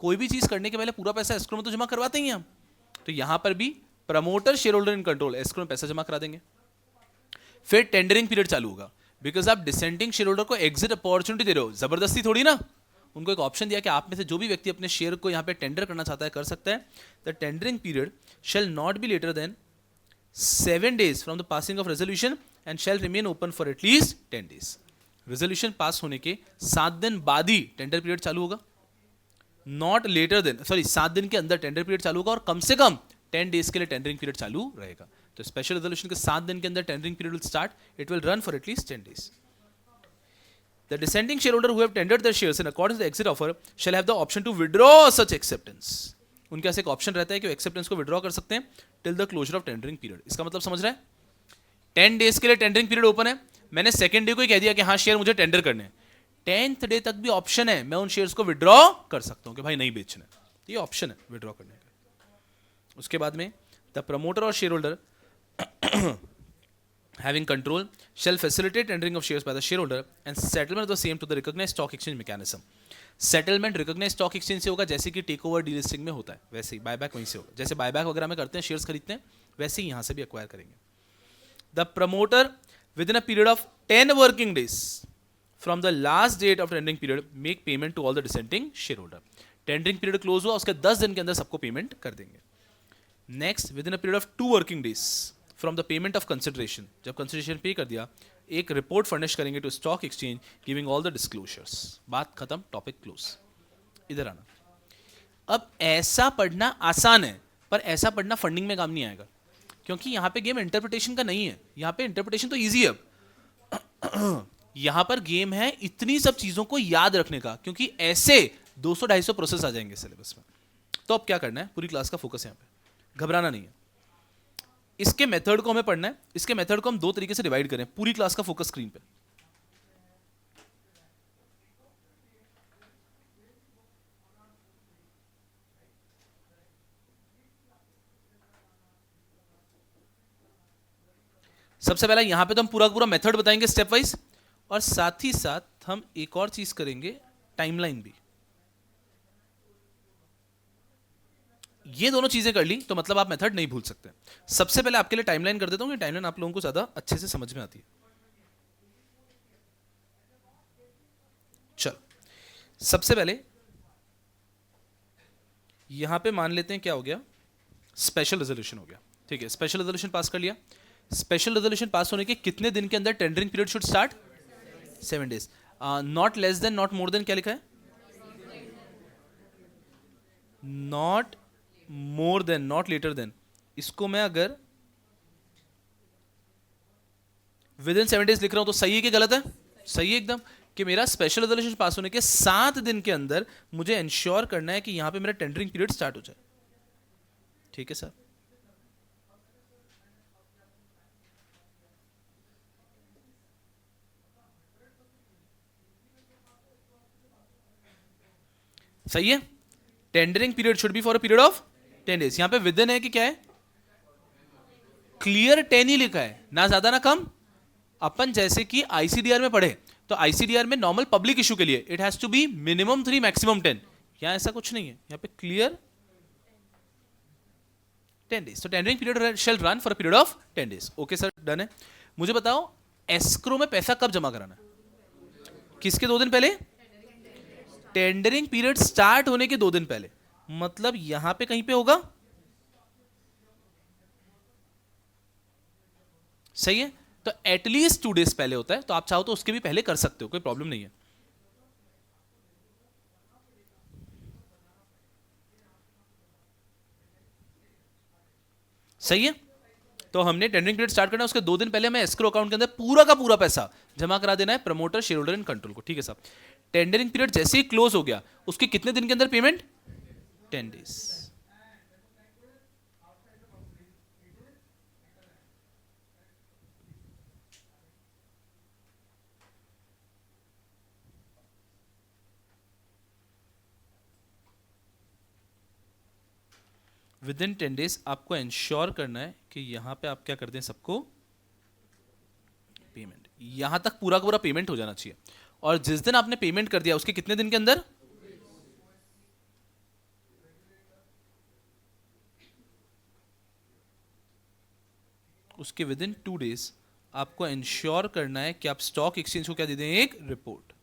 कोई भी चीज करने के पहले पूरा पैसा एस्क्रो में तो जमा करवाते ही हैं हम। तो यहां पर भी promoter share holder in control escrow में पैसा जमा करा देंगे। फिर टेंडरिंग पीरियड चालू होगा, बिकॉज आप डिसेंटिंग शेयर होल्डर को एग्जिट अपॉर्चुनिटी दे रहे हो, जबरदस्ती थोड़ी ना। उनको एक ऑप्शन दिया कि आप में से जो भी व्यक्ति अपने शेयर को यहाँ पे टेंडर करना चाहता है कर सकता है। The tendering period shall not be later than 7 days from the passing of resolution and shall remain open for at least 10 days। Resolution pass होने के 7 दिन बाद ही टेंडर पीरियड चालू होगा, नॉट लेटर देन, सॉरी 7 दिन के अंदर टेंडर पीरियड चालू होगा और कम से कम 10 days के लिए टेंडरिंग पीरियड चालू रहेगा। तो स्पेशल रेजोल्यूशन के 7 दिन के अंदर tendering period will start, it will run for at least 10 days। The dissenting shareholder who have tendered their shares in accordance with the exit offer shall have the option to withdraw such acceptance। उनके पास एक option रहता है कि वो acceptance को withdraw कर सकते हैं till the closure of tendering period. इसका मतलब समझ रहे हैं, 10 days के लिए टेंडरिंग पीरियड ओपन है, मैंने सेकंड डे को ही कह दिया कि हाँ शेयर मुझे टेंडर करने हैं, 10th डे तक भी ऑप्शन है, मैं उन शेयर्स को विड्रॉ कर सकता हूँ कि भाई नहीं बेचना, ये ऑप्शन है विड्रॉ करने का। उसके बाद में द प्रमोटर और share holder having control shall facilitate tendering of shares by the shareholder and settlement of the same to the recognized stock exchange mechanism। Settlement recognized stock exchange से होगा, जैसे कि टेक ओवर डीलिस्टिंग में होता है वैसे ही buyback वहीं से होगा। जैसे बायबैक वगैरह में करते हैं, शेयर्स खरीदते हैं, वैसे ही यहाँ से भी एक्वायर करेंगे। The promoter within a period of 10 working days from the last date of tendering period make payment to all the dissenting share holder. Tendering period close हुआ उसके 10 दिन के अंदर सबको पेमेंट कर देंगे। Next within a period of 2 working days from the payment of consideration, जब consideration pay कर दिया एक रिपोर्ट फर्निश करेंगे to stock exchange giving all the disclosures. बात खत्म, टॉपिक क्लोज। इधर आना। अब ऐसा पढ़ना आसान है, पर ऐसा पढ़ना फंडिंग में काम नहीं आएगा, क्योंकि यहाँ पे गेम इंटरप्रिटेशन का नहीं है। यहाँ पे इंटरप्रिटेशन तो ईजी है, अब यहाँ पर गेम है इतनी सब चीज़ों को याद रखने का, क्योंकि ऐसे 200-250 प्रोसेस आ जाएंगे सिलेबस में। तो अब क्या करना है, पूरी क्लास का फोकस यहाँ पे, घबराना नहीं है। इसके मेथड को हमें पढ़ना है, इसके मेथड को हम 2 तरीके से डिवाइड करें। पूरी क्लास का फोकस स्क्रीन पे। सबसे पहला यहां पे तो हम पूरा पूरा मेथड बताएंगे स्टेप वाइज, और साथ ही साथ हम एक और चीज करेंगे, टाइमलाइन भी। ये दोनों चीजें कर ली तो मतलब आप मेथड नहीं भूल सकते। सबसे पहले आपके लिए टाइमलाइन कर देता हूं, टाइमलाइन आप लोगों को ज्यादा अच्छे से समझ में आती है। चलो सबसे पहले यहां पे मान लेते हैं क्या हो गया, स्पेशल रेजोल्यूशन हो गया। ठीक है, स्पेशल रेजोल्यूशन पास कर लिया। स्पेशल रेजोल्यूशन पास होने के कितने दिन के अंदर tendering period should start? 7 days। Not less than, not more than क्या लिखा है? Not more than, not later than, इसको मैं अगर विद इन 7 days लिख रहा हूं तो सही है कि गलत है? सही है एकदम, कि मेरा स्पेशल रेजोल्यूशन पास होने के 7 दिन के अंदर मुझे इंश्योर करना है कि यहां पे मेरा टेंडरिंग पीरियड स्टार्ट हो जाए। ठीक है सर। सही है। Tendering period should be for a period of 10 days। यहां पे विद इन है कि क्या है? क्लियर 10 ही लिखा है, ना ज्यादा ना कम। अपन जैसे कि आईसीडीआर में पढ़े तो आईसीडीआर में नॉर्मल पब्लिक इशू के लिए it has to be minimum 3 maximum 10। यहां ऐसा कुछ नहीं है, यहां पे क्लियर 10 days। तो tendering period shall run for a period of 10 days। Okay sir, done है। मुझे बताओ एस्क्रो में पैसा कब जमा कराना है? किसके 2 दिन पहले? टेंडरिंग पीरियड स्टार्ट होने के 2 दिन पहले। मतलब यहां पे कहीं पे होगा, सही है। तो एटलीस्ट 2 days पहले होता है, तो आप चाहो तो उसके भी पहले कर सकते हो, कोई प्रॉब्लम नहीं है। सही है। तो हमने टेंडरिंग पीरियड स्टार्ट करना है, उसके 2 दिन पहले हमें एस्क्रो अकाउंट के अंदर पूरा का पूरा पैसा जमा करा देना है promoter, share holder and control को। ठीक है साहब। टेंडरिंग पीरियड जैसे ही क्लोज हो गया उसके कितने दिन के अंदर payment? 10 days। With in 10 days आपको इंश्योर करना है कि यहां पे आप क्या कर दें, सबको पेमेंट, यहां तक पूरा का पूरा पेमेंट हो जाना चाहिए। और जिस दिन आपने पेमेंट कर दिया उसके कितने दिन के अंदर? उसके विद इन 2 days आपको इंश्योर करना है कि आप स्टॉक एक्सचेंज को क्या दे दें, एक रिपोर्ट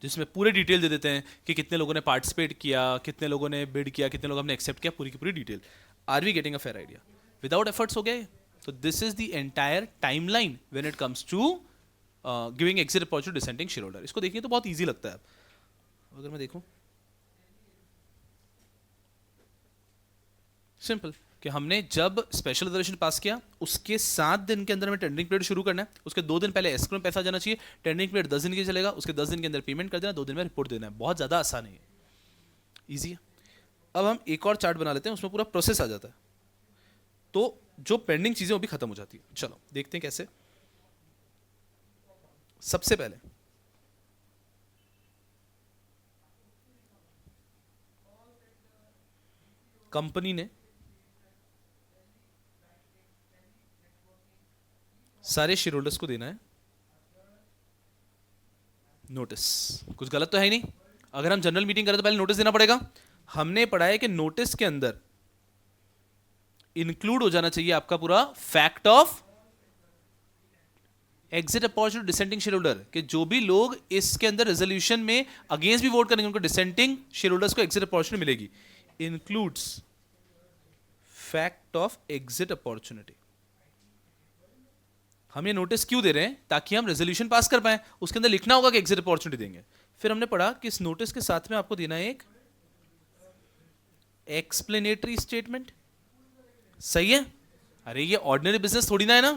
जिसमें पूरे डिटेल दे देते हैं कि कितने लोगों ने पार्टिसिपेट किया, कितने लोगों ने बिड किया, कितने लोगों ने एक्सेप्ट किया, पूरी की पूरी detail. Are we getting a fair idea? Without efforts हो गया। तो this is the entire timeline when it comes to giving exit opportunity dissenting share holder. इसको देखिए तो बहुत ईजी लगता है। अगर मैं देखूं सिंपल, कि हमने जब स्पेशल रिजर्वेशन पास किया उसके 7 दिन के अंदर हमें टेंडरिंग पीरियड शुरू करना है, उसके 2 दिन पहले एस्क्रो में पैसा जाना चाहिए, टेंडरिंग पीरियड 10 दिन के चलेगा, उसके 10 दिन के अंदर पेमेंट कर देना, 2 दिन में रिपोर्ट देना है। बहुत ज्यादा आसान है, ईजी है। अब हम एक और चार्ट बना लेते हैं, उसमें पूरा प्रोसेस आ जाता है, तो जो पेंडिंग चीजें वो भी खत्म हो जाती है। चलो देखते हैं कैसे। सबसे पहले कंपनी ने सारे शेयर होल्डर्स को देना है नोटिस। कुछ गलत तो है ही नहीं। अगर हम जनरल मीटिंग करें तो पहले नोटिस देना पड़ेगा। हमने पढ़ा है कि नोटिस के अंदर इंक्लूड हो जाना चाहिए आपका पूरा fact of exit opportunity dissenting share holder, कि जो भी लोग इसके अंदर रेजोल्यूशन में अगेंस्ट भी वोट करेंगे उनको डिसेंटिंग शेयर होल्डर्स को एग्जिट अपॉर्चुनिटी मिलेगी। Includes fact of exit opportunity. हम ये नोटिस क्यों दे रहे हैं? ताकि हम रेजोल्यूशन पास कर पाए। उसके अंदर लिखना होगा कि एग्जिट अपॉर्चुनिटी देंगे। फिर हमने पढ़ा कि इस नोटिस के साथ में आपको देना है एक एक्सप्लेनेटरी स्टेटमेंट। सही है। अरे ये ऑर्डिनरी बिजनेस थोड़ी ना है ना,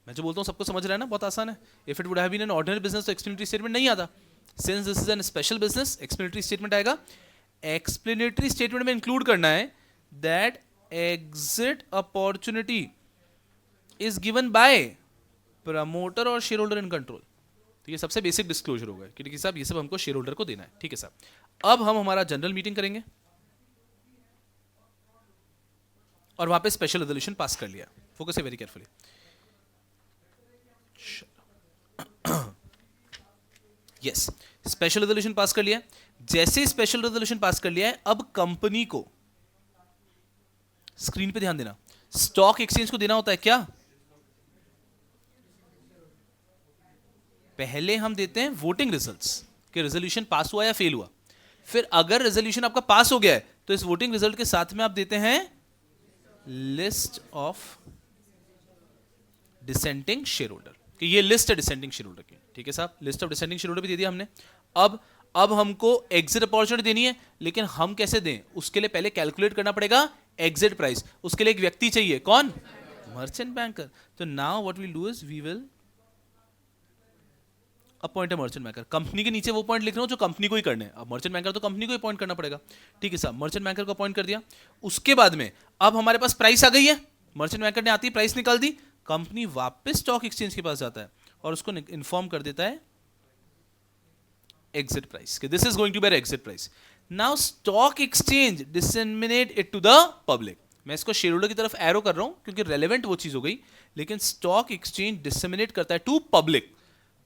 मैं जो बोलता हूं सबको समझ रहा है ना, बहुत आसान है। If it would have been an ordinary business तो एक्सप्लेनेटरी स्टेटमेंट नहीं आता। Since this is an special business, explanatory statement आएगा। एक्सप्लेनेटरी स्टेटमेंट में इंक्लूड करना है that exit opportunity is given by promoter और शेयर होल्डर इन कंट्रोल। तो ये सबसे बेसिक डिस्क्लोजर होगा कि देखिए साहब ये सब हमको शेयर होल्डर को देना है। ठीक है साहब। अब हम हमारा जनरल मीटिंग करेंगे और वहां पे स्पेशल रेजोल्यूशन पास कर लिया। फोकस है very carefully. Yes, special resolution पास कर लिया। जैसे स्पेशल रेजोल्यूशन पास कर लिया है, अब कंपनी को, स्क्रीन पे ध्यान देना, स्टॉक एक्सचेंज को देना होता है क्या? पहले हम देते हैं वोटिंग रिजल्ट्स कि रेजोल्यूशन पास हुआ या फेल हुआ। फिर अगर रेजोल्यूशन आपका पास हो गया है तो इस वोटिंग रिजल्ट के साथ में आप देते हैं list of dissenting share holder, कि ये लिस्ट है डिसेंटिंग शेयर होल्डर की। ठीक है साहब, list of dissenting share holder भी दे दिया हमने। अब अब हमको एग्जिट अपॉर्चुनिटी देनी है, लेकिन हम कैसे दें उसके लिए पहले कैलकुलेट करना पड़ेगा एग्जिट प्राइस। उसके लिए एक व्यक्ति चाहिए, कौन? Merchant banker. तो now what will do is we will appoint a merchant banker. Company के नीचे वो पॉइंट लिख रहा हूं जो कंपनी को ही करने हैं। अब मर्चेंट बैंकर तो कंपनी को ही अपॉइंट करना पड़ेगा, ठीक है साहब। मर्चेंट बैंकर को अपॉइंट कर दिया। उसके बाद में अब हमारे पास प्राइस आ गई है, मर्चेंट बैंकर ने आती है प्राइस निकाल दी, कंपनी वापस स्टॉक एक्सचेंज के पास जाता है और उसको इन्फॉर्म कर देता है एग्जिट प्राइस कि this is going to be exit price. Now stock exchange disseminate it to the public. मैं इसको शेयर होल्डर की तरफ एरो कर रहा हूं क्योंकि रेलेवेंट वो चीज हो गई, लेकिन स्टॉक एक्सचेंज डिसेमिनेट करता है टू पब्लिक।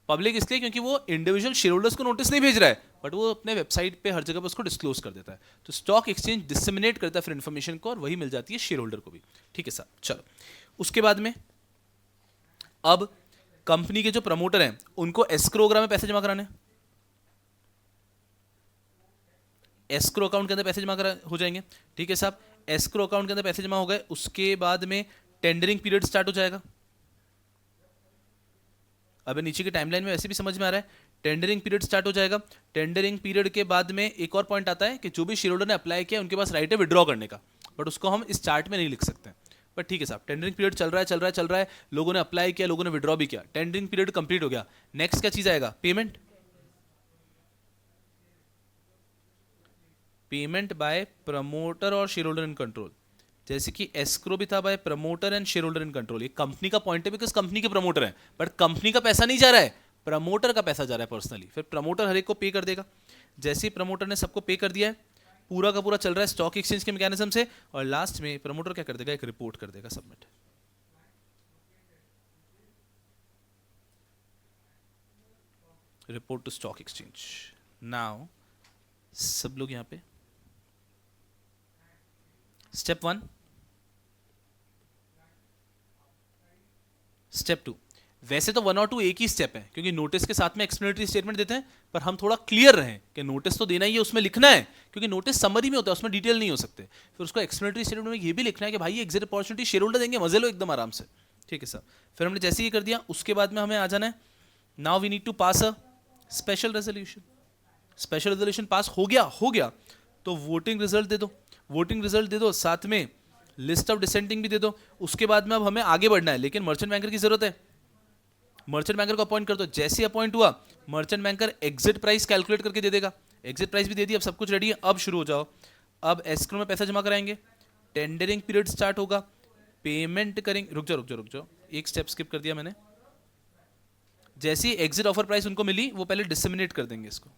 पब्लिक इसलिए क्योंकि वो इंडिविजुअल शेयर होल्डर्स को नोटिस नहीं भेज रहा है, बट वो अपने वेबसाइट पे हर जगह पर उसको डिस्क्लोज कर देता है। तो स्टॉक एक्सचेंज डिसेमिनेट करता है फिर इन्फॉर्मेशन को, और वही मिल जाती है शेयर होल्डर को भी, ठीक है साहब। चलो उसके बाद में अब कंपनी के जो प्रमोटर हैं उनको एस्क्रो वगैरह में पैसे जमा कराने, एस्क्रो अकाउंट के अंदर पैसे जमा करा हो जाएंगे, ठीक है साहब। एस्क्रो अकाउंट के अंदर पैसे जमा हो गए, उसके बाद में टेंडरिंग पीरियड स्टार्ट हो जाएगा। अब नीचे की टाइमलाइन में वैसे भी समझ में आ रहा है, टेंडरिंग पीरियड स्टार्ट हो जाएगा। टेंडरिंग पीरियड के बाद में एक और पॉइंट आता है कि जो भी शेयर होल्डर ने अप्लाई किया उनके पास राइट है विड्रॉ करने का, बट उसको हम इस चार्ट में नहीं लिख सकते। बट ठीक है साहब, टेंडरिंग पीरियड चल रहा है, लोगों ने अप्लाई किया, लोगों ने विड्रॉ भी किया, टेंडरिंग पीरियड कंप्लीट हो गया। नेक्स्ट क्या चीज आएगा? पेमेंट। पेमेंट बाय प्रमोटर और शेयर होल्डर इन कंट्रोल, जैसे कि एस्क्रो भी था by promoter and share holder in control. ये कंपनी का पॉइंट है बिकॉज कंपनी के प्रमोटर हैं, बट कंपनी का पैसा नहीं जा रहा है, प्रमोटर का पैसा जा रहा है पर्सनली। फिर प्रमोटर हर एक को पे कर देगा। जैसे ही प्रमोटर ने सबको पे कर दिया है, पूरा का पूरा चल रहा है स्टॉक एक्सचेंज के मैकेनिज्म से, और लास्ट में प्रमोटर क्या कर देगा? एक रिपोर्ट कर देगा, submit. Report to stock exchange. Now सब लोग यहां पे स्टेप 1, स्टेप 2। वैसे तो 1 और 2 एक ही स्टेप है क्योंकि नोटिस के साथ में एक्सप्लेनेटरी स्टेटमेंट देते हैं, पर हम थोड़ा क्लियर रहें कि नोटिस तो देना ही है, उसमें लिखना है, क्योंकि नोटिस समरी में होता है, उसमें डिटेल नहीं हो सकते। फिर उसको एक्सप्लेनेटरी स्टेटमेंट में ये भी लिखना है कि भाई एग्जिट अपॉर्चुनिटी शेयर होल्डर देंगे, मजे लो एकदम आराम से, ठीक है सर। फिर हमने जैसे ही कर दिया, उसके बाद में हमें आ जाना है, now we need to pass a special resolution. Special resolution pass हो गया तो वोटिंग रिजल्ट दे दो, वोटिंग रिजल्ट दे दो, साथ में लिस्ट ऑफ डिसेंटिंग भी दे दो। उसके बाद में अब हमें आगे बढ़ना है, लेकिन मर्चेंट बैंकर की जरूरत है। मर्चेंट बैंकर को अपॉइंट कर दो। जैसे अपॉइंट हुआ, merchant banker exit price calculate करके दे देगा। एग्जिट प्राइस भी दे दी, अब सब कुछ रेडी है, अब शुरू हो जाओ। अब एस्क्रो में पैसा जमा कराएंगे, टेंडरिंग पीरियड स्टार्ट होगा, पेमेंट करेंगे। रुक जाओ, एक स्टेप स्किप कर दिया मैंने। जैसे ही एग्जिट ऑफर प्राइस उनको मिली, वो पहले डिसेमिनेट कर देंगे इसको।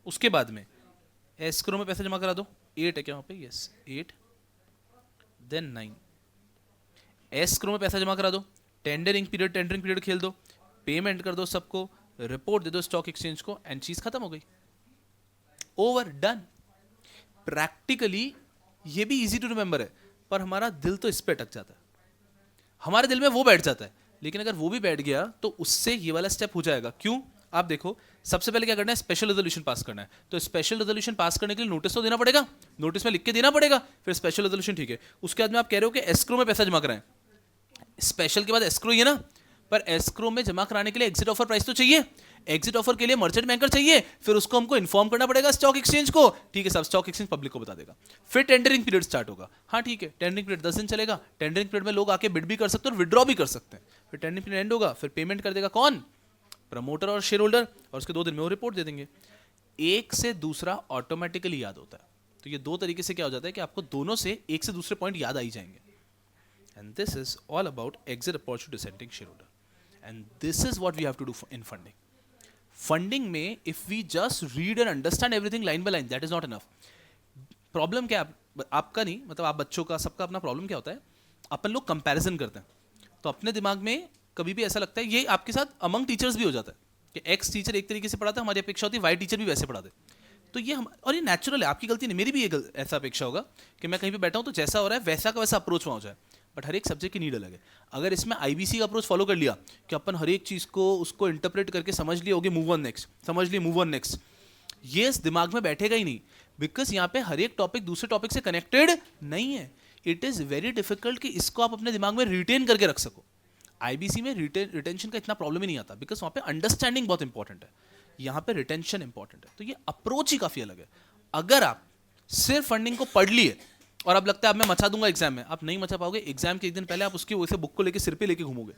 उसके बाद में एस्क्रो में पैसा जमा करा दो। 8 है क्या वहां पे? Yes 8 then 9। एस्क्रो में पैसा जमा करा दो, टेंडरिंग पीरियड खेल दो, पेमेंट कर दो सबको, रिपोर्ट दे दो स्टॉक एक्सचेंज को, एंड चीज खत्म हो गई, ओवर डन। प्रैक्टिकली ये भी इजी टू रिमेंबर है, पर हमारा दिल तो इस पे अटक जाता है, हमारे दिल में वो बैठ जाता है। लेकिन अगर वो भी बैठ गया तो उससे ये वाला स्टेप हो जाएगा। क्यों? आप देखो, सबसे पहले क्या करना है? स्पेशल रेजोल्यूशन पास करना है। तो स्पेशल रेजोल्यूशन पास करने के लिए नोटिस तो देना पड़ेगा, नोटिस में लिख के देना पड़ेगा, फिर स्पेशल रेजोल्यूशन, ठीक है। उसके बाद में आप कह रहे हो कि एस्क्रो में पैसा जमा कराएं। स्पेशल के बाद एस्क्रो ही है ना, पर एस्क्रो में जमा कराने के लिए एग्जिट ऑफर प्राइस तो चाहिए, एग्जिट ऑफर के लिए मर्चेंट बैंकर चाहिए, फिर उसको हमको इन्फॉर्म करना पड़ेगा स्टॉक एक्सचेंज को, ठीक है साहब। स्टॉक एक्सचेंज पब्लिक को बता देगा, फिर टेंडरिंग पीरियड स्टार्ट होगा। हाँ ठीक है, टेंडरिंग पीरियड 10 दिन चलेगा। टेंडरिंग पीरियड में लोग आके बिड भी कर सकते हैं और विड्रॉ भी कर सकते हैं। फिर टेंडरिंग पीरियड एंड होगा, फिर पेमेंट कर देगा कौन? प्रमोटर और शेयर होल्डर, और उसके 2 दिन में वो रिपोर्ट दे देंगे। एक से दूसरा ऑटोमेटिकली याद होता है। तो ये 2 तरीके से क्या हो जाता है कि आपको दोनों से एक से दूसरे पॉइंट याद आ ही जाएंगे। And this is all about exit opportunity dissenting shareholder. And this is what we have to do in funding. Funding में if we just read and understand everything line by line, that is not enough. Problem क्या है? आपका नहीं, मतलब आप बच्चों का, सबका अपना प्रॉब्लम क्या होता है? अपन लोग कंपैरिजन करते हैं, तो अपने दिमाग में कभी भी ऐसा लगता है, ये आपके साथ अमंग टीचर्स भी हो जाता है कि एक्स टीचर एक तरीके से पढ़ाता है, हमारी अपेक्षा होती है वाई टीचर भी वैसे पढ़ा दे। तो ये और ये नेचुरल है, आपकी गलती नहीं, मेरी भी ये ऐसा अपेक्षा होगा कि मैं कहीं पे बैठा हूँ तो जैसा हो रहा है वैसा का वैसा अप्रोच वहाँ हो जाए। बट हर एक सब्जेक्ट की नीड अलग है। अगर इसमें आईबीसी का अप्रोच फॉलो कर लिया कि अपन हर एक चीज़ को उसको इंटरप्रेट करके समझ लिए, होगे मूव ऑन नेक्स्ट, समझ लिए मूव ऑन नेक्स्ट, ये इस दिमाग में बैठेगा ही नहीं, बिकॉज यहाँ पे हर एक टॉपिक दूसरे टॉपिक से कनेक्टेड नहीं है। इट इज़ वेरी डिफिकल्ट कि इसको आप अपने दिमाग में रिटेन करके रख सको। आईबीसी में रिटेंशन का इतना प्रॉब्लम ही नहीं आता, बिकॉज वहाँ पे अंडरस्टैंडिंग बहुत इंपॉर्टेंट है। यहां पे रिटेंशन इंपॉर्टेंट है। तो ये अप्रोच ही काफी अलग है। अगर आप सिर्फ फंडिंग को पढ़ लिए और अब लगता है अब मैं मचा दूंगा एग्जाम में, आप नहीं मचा पाओगे। एग्जाम के एक दिन पहले आप उसकी वैसे बुक को लेके सिर पे लेके घूमोगे,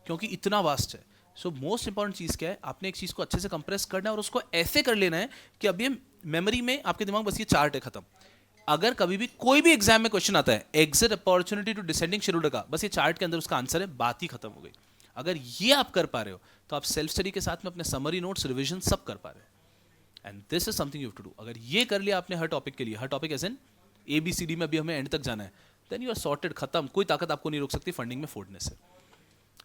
क्योंकि इतना वास्ट है। सो मोस्ट इंपॉर्टेंट चीज क्या है, आपने एक चीज को अच्छे से कंप्रेस करना है और उसको ऐसे कर लेना है कि अब ये मेमोरी में आपके दिमाग बस ये चार्ट है, खत्म। अगर कभी भी कोई भी एग्जाम में क्वेश्चन आता है exit opportunity to dissenting shareholder का, बस ये चार्ट के अंदर उसका आंसर है, बात ही खत्म हो गई। अगर ये आप कर पा रहे हो तो आप सेल्फ स्टडी के साथ में अपने समरी नोट्स, रिविजन सब कर पा रहे हो। And this is something you have to do. अगर ये कर लिया आपने हर टॉपिक के लिए, हर टॉपिक एज एन ABCD में अभी हमें एंड तक जाना है, देन यू आर सॉर्टेड, खत्म। कोई ताकत आपको नहीं रोक सकती फंडिंग में फोड़ने से।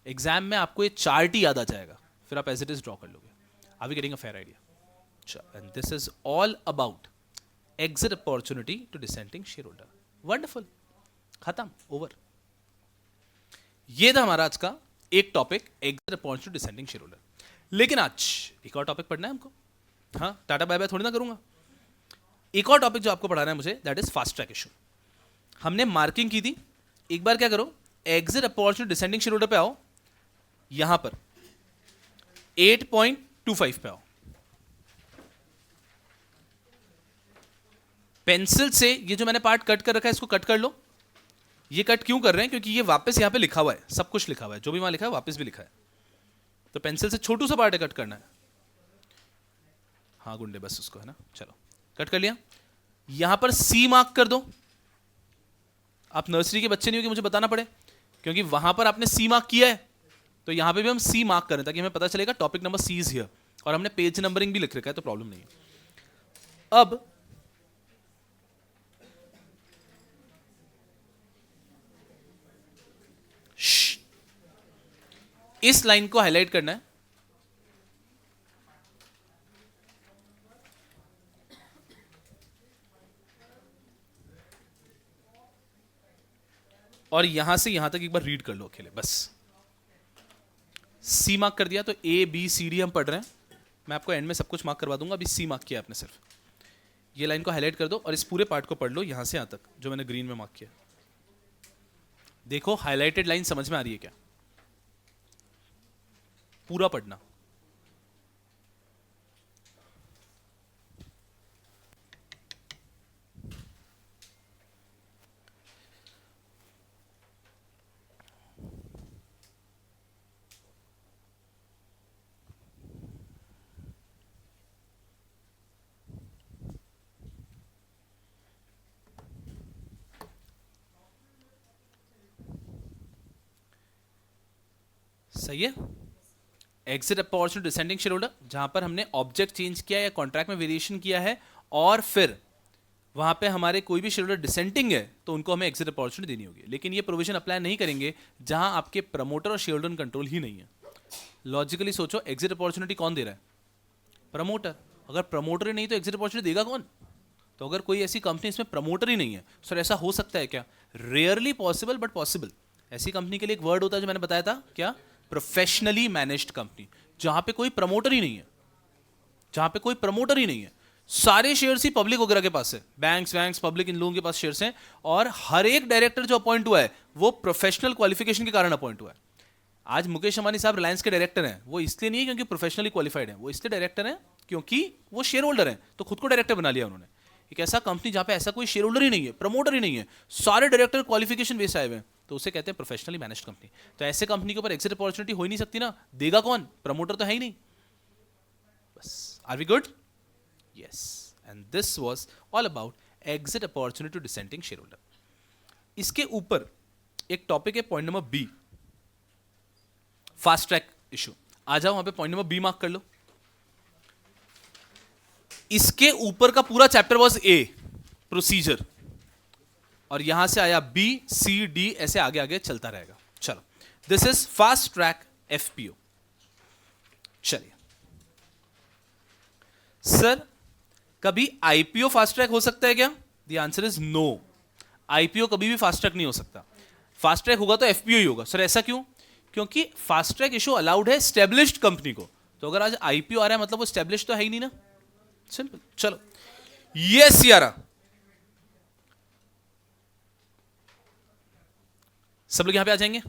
एग्जाम में आपको ये चार्ट ही याद आ जाएगा, फिर आप एज इट इज ड्रॉ कर लोगे। Are we getting a fair idea? And this is all about exit opportunity to dissenting shareholder. Wonderful, खत्म, ओवर। ये था हमारा आज का एक topic, exit opportunity to dissenting shareholder। लेकिन आज एक और टॉपिक पढ़ना है हमको। हाँ, टाटा बाय बाय थोड़ी ना करूंगा। एक और टॉपिक जो आपको पढ़ाना है मुझे, that is fast track issue. हमने मार्किंग की थी, एक बार क्या करो, exit opportunity डिसेंडिंग शेयरहोल्डर पे आओ, यहां पर 8.25 पे आओ। पेंसिल से ये जो मैंने पार्ट कट कर रखा है इसको कट कर लो। ये कट क्यों कर रहे हैं? क्योंकि ये वापस यहां पे लिखा हुआ है, सब कुछ लिखा हुआ है, जो भी वहां लिखा है वापस भी लिखा है। तो पेंसिल से छोटू सा पार्ट है, कट करना है। हाँ गुंडे, बस उसको है ना, चलो कट कर लिया। यहां पर C मार्क कर दो। आप नर्सरी के बच्चे नहीं हो कि मुझे बताना पड़े, क्योंकि वहां पर आपने C मार्क किया है, तो यहां पे भी हम C मार्क करें ताकि हमें पता चलेगा topic number C is here. और हमने पेज नंबरिंग भी लिख रखा है, तो प्रॉब्लम नहीं है। अब इस लाइन को हाईलाइट करना है, और यहां से यहां तक एक बार रीड कर लो अकेले, बस। C मार्क कर दिया तो ABCD हम पढ़ रहे हैं। मैं आपको एंड में सब कुछ मार्क करवा दूंगा, अभी C मार्क किया आपने सिर्फ। ये लाइन को हाईलाइट कर दो और इस पूरे पार्ट को पढ़ लो यहां से यहां तक, जो मैंने ग्रीन में मार्क किया। देखो हाईलाइटेड लाइन समझ में आ रही है क्या? पूरा पढ़ना। सही है। एग्जिट अपॉर्चुनिटी डिसेंडिंग शेयरहोल्डर, जहां पर हमने ऑब्जेक्ट चेंज किया या कॉन्ट्रैक्ट में वेरिएशन किया है, और फिर वहां पे हमारे कोई भी शेयरहोल्डर डिसेंटिंग है तो उनको हमें एग्जिट अपॉर्चुनिटी देनी होगी। लेकिन ये प्रोविजन अप्लाई नहीं करेंगे जहां आपके प्रमोटर और शेयरहोल्डर कंट्रोल ही नहीं है। लॉजिकली सोचो, एग्जिट अपॉर्चुनिटी कौन दे रहा है? प्रमोटर। अगर प्रमोटर ही नहीं तो एग्जिट अपॉर्चुनिटी देगा कौन? तो अगर कोई ऐसी कंपनी इसमें प्रमोटर ही नहीं है, सर ऐसा हो सकता है क्या? Rarely possible but possible. ऐसी कंपनी के लिए एक वर्ड होता है जो मैंने बताया था, क्या? प्रोफेशनली मैनेज्ड कंपनी, जहां पे कोई प्रमोटर ही नहीं है, जहां पे कोई प्रमोटर ही नहीं है। सारे शेयर्स ही पब्लिक वगैरह के पास है, बैंक्स वैंक्स पब्लिक इन लोगों के पास शेयर्स हैं, और हर एक डायरेक्टर जो अपॉइंट हुआ है वो प्रोफेशनल क्वालिफिकेशन के कारण अपॉइंट हुआ है। आज मुकेश अंबानी साहब रिलायंस के डायरेक्टर हैं, वो इसलिए नहीं है क्योंकि प्रोफेशनली क्वालिफाइड है, वो इसलिए डायरेक्टर हैं क्योंकि वो शेयर होल्डर हैं, तो खुद को डायरेक्टर बना लिया उन्होंने। एक ऐसा कंपनी जहां पे ऐसा कोई शेयर होल्डर ही नहीं है, प्रमोटर ही नहीं है, सारे डायरेक्टर क्वालिफिकेशन बेस आए हुए हैं, तो उसे कहते हैं प्रोफेशनली मैनेज्ड कंपनी। तो ऐसे कंपनी के ऊपर एग्जिट अपॉर्चुनिटी हो ही नहीं सकती ना, देगा कौन? प्रमोटर तो है ही नहीं। बस, are we good? Yes, and this was all about exit opportunity to dissenting share holder. इसके ऊपर एक टॉपिक है point number B, fast track issue. आ जाओ वहां पे पॉइंट नंबर बी मार्क कर लो। इसके ऊपर का पूरा चैप्टर वाज ए, प्रोसीजर, और यहां से आया बी सी डी, ऐसे आगे आगे चलता रहेगा। चलो, this is fast track FPO. चलिए सर, कभी आईपीओ फास्ट ट्रैक हो सकता है क्या? The answer is no. IPO कभी भी फास्ट ट्रैक नहीं हो सकता। फास्ट ट्रैक होगा तो एफपीओ ही होगा। सर ऐसा क्यों? क्योंकि फास्ट ट्रैक इशू अलाउड है स्टैब्लिश्ड कंपनी को, तो अगर आज आईपीओ आ रहा है मतलब वो स्टैब्लिश तो है ही नहीं ना, सिंपल। चलो, यस यारा, सब लोग यहां पे आ जाएंगे।